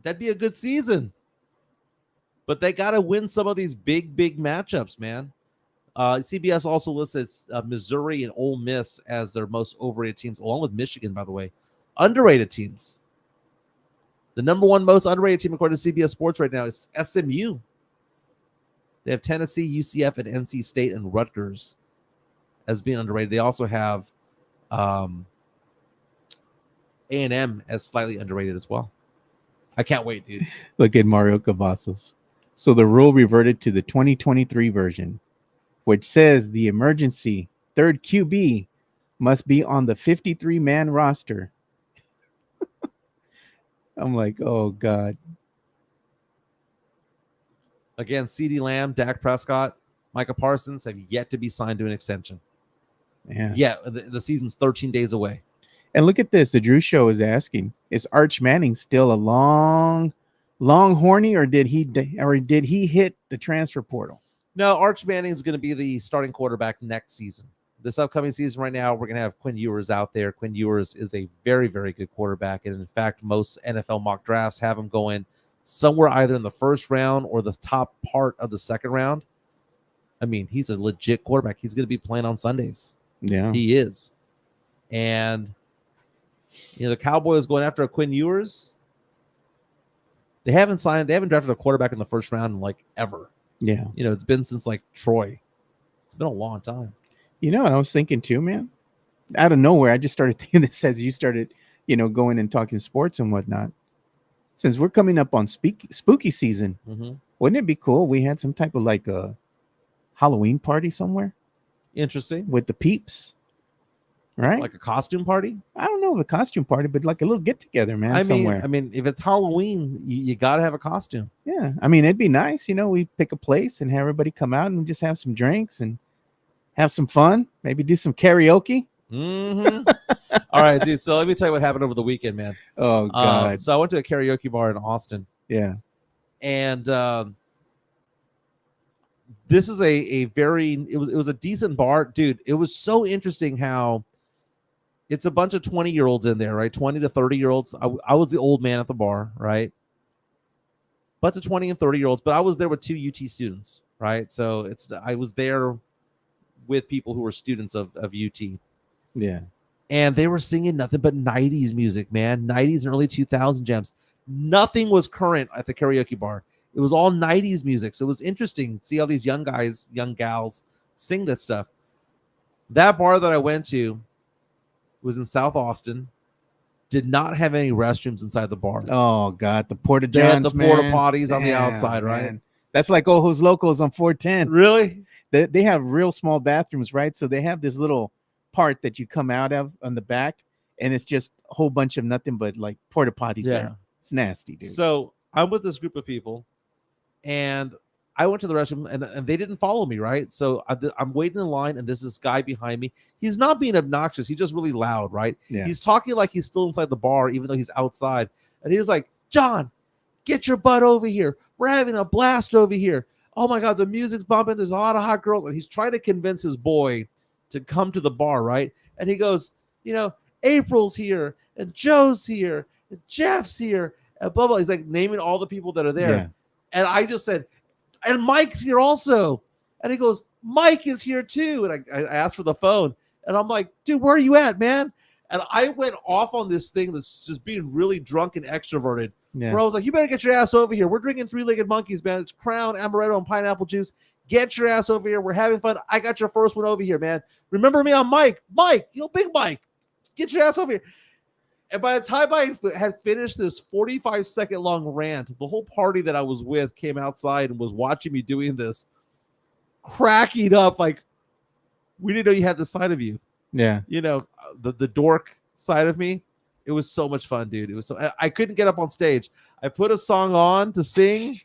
that'd be a good season. But they got to win some of these big matchups, man. CBS also lists Missouri and Ole Miss as their most overrated teams, along with Michigan, by the way. Underrated teams. The number one most underrated team, according to CBS Sports right now, is SMU. They have Tennessee, UCF, and NC State and Rutgers as being underrated. They also have A&M as slightly underrated as well. I can't wait, dude. Look at Mario Cavazos. So the rule reverted to the 2023 version, which says the emergency third QB must be on the 53-man roster. I'm like, oh, God. Again, CeeDee Lamb, Dak Prescott, Micah Parsons have yet to be signed to an extension. Yeah, the season's 13 days away. And look at this. The Drew Show is asking, is Arch Manning still a long horny, or did he hit the transfer portal? No, Arch Manning is going to be the starting quarterback next season. This upcoming season right now, we're going to have Quinn Ewers out there. Quinn Ewers is a very, very good quarterback. And in fact, most NFL mock drafts have him going somewhere either in the first round or the top part of the second round. I mean, he's a legit quarterback. He's going to be playing on Sundays. Yeah, he is. And, the Cowboys going after a Quinn Ewers. They haven't drafted a quarterback in the first round in like ever. Yeah. It's been since like Troy. It's been a long time. And I was thinking too, man, out of nowhere, I just started thinking this as you started, going and talking sports and whatnot. Since we're coming up on spooky season, wouldn't it be cool? We had some type of like a Halloween party somewhere. Interesting. With the peeps, right? Like a costume party? I don't know, a costume party, but like a little get together, man, somewhere. I mean, if it's Halloween, you got to have a costume. Yeah. I mean, it'd be nice. We pick a place and have everybody come out and just have some drinks and have some fun. Maybe do some karaoke. All right, dude. So let me tell you what happened over the weekend, man. Oh, God. So I went to a karaoke bar in Austin. Yeah. And this is it was a decent bar, dude. It was so interesting how it's a bunch of 20-year-olds in there, right? 20 to 30-year-olds. I was the old man at the bar, right? But the 20 and 30-year-olds, but I was there with 2 UT students, right? So I was there with people who were students of UT. Yeah. And they were singing nothing but 90s music, man. 90s and early 2000 jams. Nothing was current at the karaoke bar. It was all 90s music. So it was interesting to see all these young guys, young gals sing this stuff. That bar that I went to was in South Austin. Did not have any restrooms inside the bar. Oh, God. The porta johns, they had the man. porta potties on the outside, right? Man. That's like Ojos Locos on 410. Really? They have real small bathrooms, right? So they have this little part that you come out of on the back, and it's just a whole bunch of nothing but like porta potties there. It's nasty, dude. So I'm with this group of people, and I went to the restroom, and they didn't follow me, right? So I'm waiting in line, and there's this guy behind me. He's not being obnoxious. He's just really loud, right? Yeah. He's talking like he's still inside the bar, even though he's outside. And he was like, John, get your butt over here. We're having a blast over here. Oh, my God, the music's bumping. There's a lot of hot girls. And he's trying to convince his boy to come to the bar, right? And he goes, April's here, and Joe's here, and Jeff's here, and blah, blah. He's like naming all the people that are there. Yeah. And I just said, and Mike's here also. And he goes, Mike is here too. And I asked for the phone. And I'm like, dude, where are you at, man? And I went off on this thing that's just being really drunk and extroverted. Yeah. Where I was like, you better get your ass over here. We're drinking Three-Legged Monkeys, man. It's Crown, Amaretto, and pineapple juice. Get your ass over here. We're having fun. I got your first one over here, man. Remember me? I'm Mike. Mike, big Mike. Get your ass over here. And by the time I had finished this 45-second long rant, the whole party that I was with came outside and was watching me doing this, cracking up like, we didn't know you had this side of you. Yeah. You know, the dork side of me. It was so much fun, dude. It was so I couldn't get up on stage. I put a song on to sing.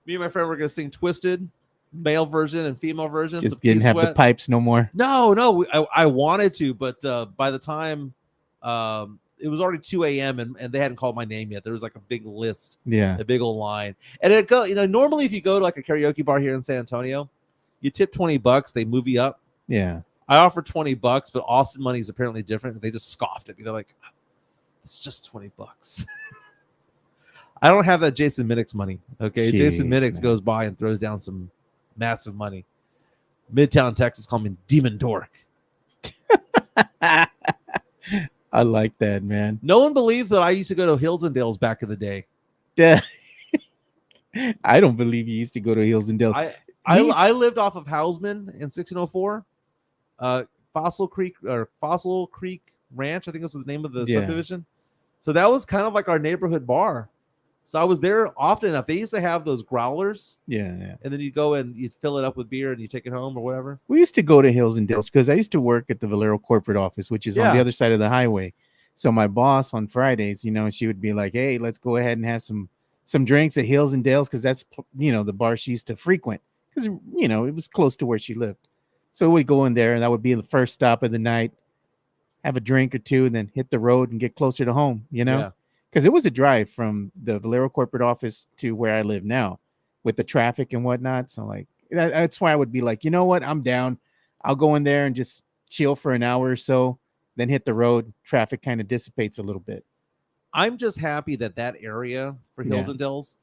Me and my friend were going to sing Twisted, male version and female version. Just didn't have the pipes no more. No, I wanted to, but by the time it was already 2 a.m. and they hadn't called my name yet. There was like a big list, a big old line. And it go, normally if you go to like a karaoke bar here in San Antonio, you tip $20, they move you up. Yeah. I offered $20, but Austin money is apparently different. They just scoffed at me. They're like, it's just $20. I don't have that Jason Minnick's money. Okay. Jeez, Jason Minnick's man. goes by and throws down some massive money. Midtown Texas call me Demon Dork. I like that, man. No one believes that I used to go to Hills and Dales back in the day. I don't believe you used to go to Hills and Dales. I lived off of Hausman in 1604. Fossil Creek Ranch, I think was the name of the subdivision. So that was kind of like our neighborhood bar. So I was there often enough. They used to have those growlers. Yeah. And then you go and you'd fill it up with beer and you take it home or whatever. We used to go to Hills and Dales because I used to work at the Valero corporate office, which is on the other side of the highway. So my boss on Fridays, she would be like, hey, let's go ahead and have some drinks at Hills and Dales because that's, the bar she used to frequent because, it was close to where she lived. So we'd go in there and that would be the first stop of the night, have a drink or two, and then hit the road and get closer to home, Because it was a drive from the Valero corporate office to where I live now with the traffic and whatnot. So like, that's why I would be like, you know what? I'm down. I'll go in there and just chill for an hour or so, then hit the road. Traffic kind of dissipates a little bit. I'm just happy that area for Hills and Dales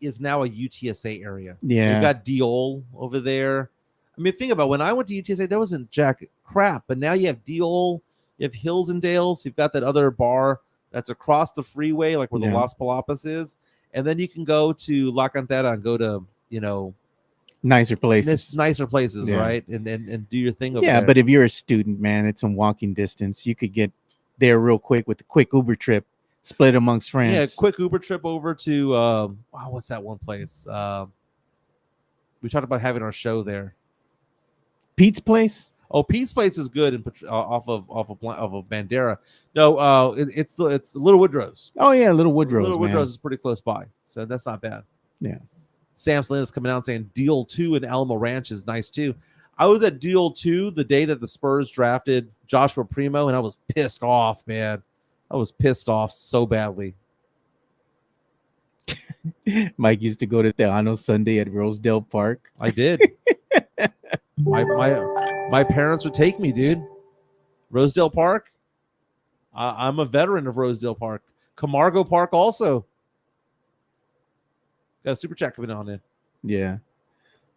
is now a UTSA area. Yeah. You've got Diol over there. I mean, think about when I went to UTSA, there wasn't jack crap, but now you have Diol, you have Hills and Dales, you've got that other bar that's across the freeway, like where the Las Palapas is. And then you can go to La Cantera and go to, nicer places, right? And do your thing over there. Yeah, but if you're a student, man, it's in walking distance. You could get there real quick with a quick Uber trip, split amongst friends. Yeah, quick Uber trip over to, what's that one place? We talked about having our show there. Pete's Place. Oh, Pete's Place is good off of Bandera. No, it's Little Woodrow's. Oh yeah, Little Woodrow's. Little Woodrow's is pretty close by, so that's not bad. Yeah. Sam Slynn is coming out saying Deal 2 in Alamo Ranch is nice too. I was at Deal 2 the day that the Spurs drafted Joshua Primo, and I was pissed off, man. I was pissed off so badly. Mike used to go to Teano Sunday at Rosedale Park. I did. My parents would take me, dude. Rosedale Park. I'm a veteran of Rosedale Park. Camargo Park also. Got a super chat coming on in. Yeah.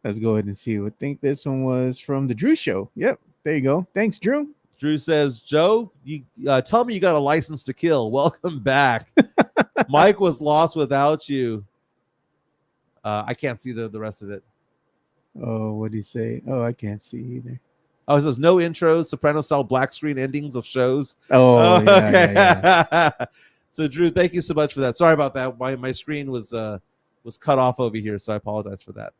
Let's go ahead and see. I think this one was from the Drew Show. Yep. There you go. Thanks, Drew. Drew says, Joe, you tell me you got a license to kill. Welcome back. Mike was lost without you. I can't see the rest of it. Oh, what did he say? Oh, I can't see either. Oh, it says no intros, Soprano style black screen endings of shows. Oh, yeah, okay. yeah. So, Drew, thank you so much for that. Sorry about that. My screen was cut off over here, so I apologize for that.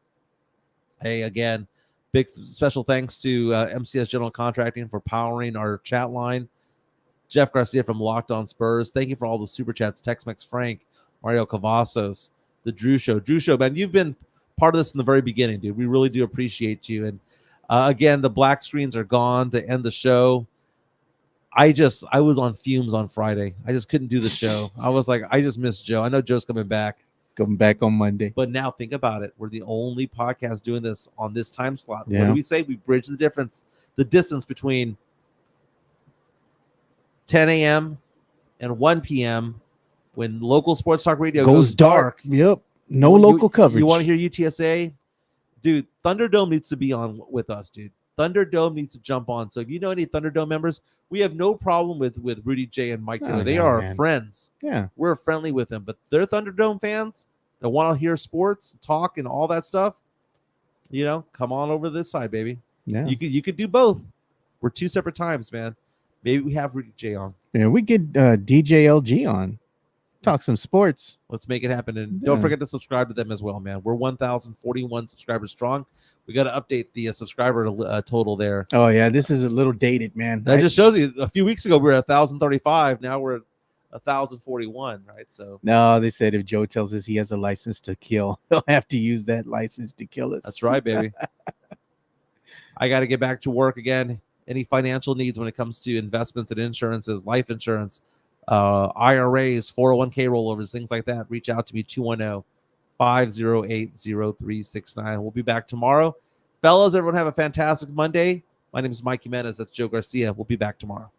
Hey, again, big special thanks to MCS General Contracting for powering our chat line. Jeff Garcia from Locked On Spurs. Thank you for all the super chats. Tex-Mex Frank, Mario Cavazos, the Drew Show. Drew Show, man, you've been part of this in the very beginning, dude. We really do appreciate you. And again, the black screens are gone to end the show. I was on fumes on Friday. I just couldn't do the show. I was like, I just missed Joe. I know Joe's coming back on Monday. But now think about it. We're the only podcast doing this on this time slot. Yeah. What do we say? We bridge the distance between 10 a.m. and 1 p.m. when local sports talk radio goes dark. Yep. No local coverage. You want to hear UTSA? Dude, Thunderdome needs to be on with us, dude. Thunderdome needs to jump on. So if you know any Thunderdome members, we have no problem with Rudy J and Mike Taylor. They are our friends. Yeah. We're friendly with them. But they're Thunderdome fans that want to hear sports, talk, and all that stuff. Come on over this side, baby. Yeah. You could do both. We're two separate times, man. Maybe we have Rudy J on. Yeah, we get DJLG on. Talk some sports. Let's make it happen. And don't forget to subscribe to them as well, man. We're 1,041 subscribers strong. We got to update the subscriber total there. Oh, yeah. This is a little dated, man. That just shows you a few weeks ago we were at 1,035. Now we're at 1,041, right? So no, they said if Joe tells us he has a license to kill, he'll have to use that license to kill us. That's right, baby. I got to get back to work again. Any financial needs when it comes to investments and insurances, life insurance, IRAs, 401k rollovers, things like that, reach out to me, 210-508-0369. We'll be back tomorrow. Fellas, everyone have a fantastic Monday. My name is Mike Jimenez. That's Joe Garcia. We'll be back tomorrow.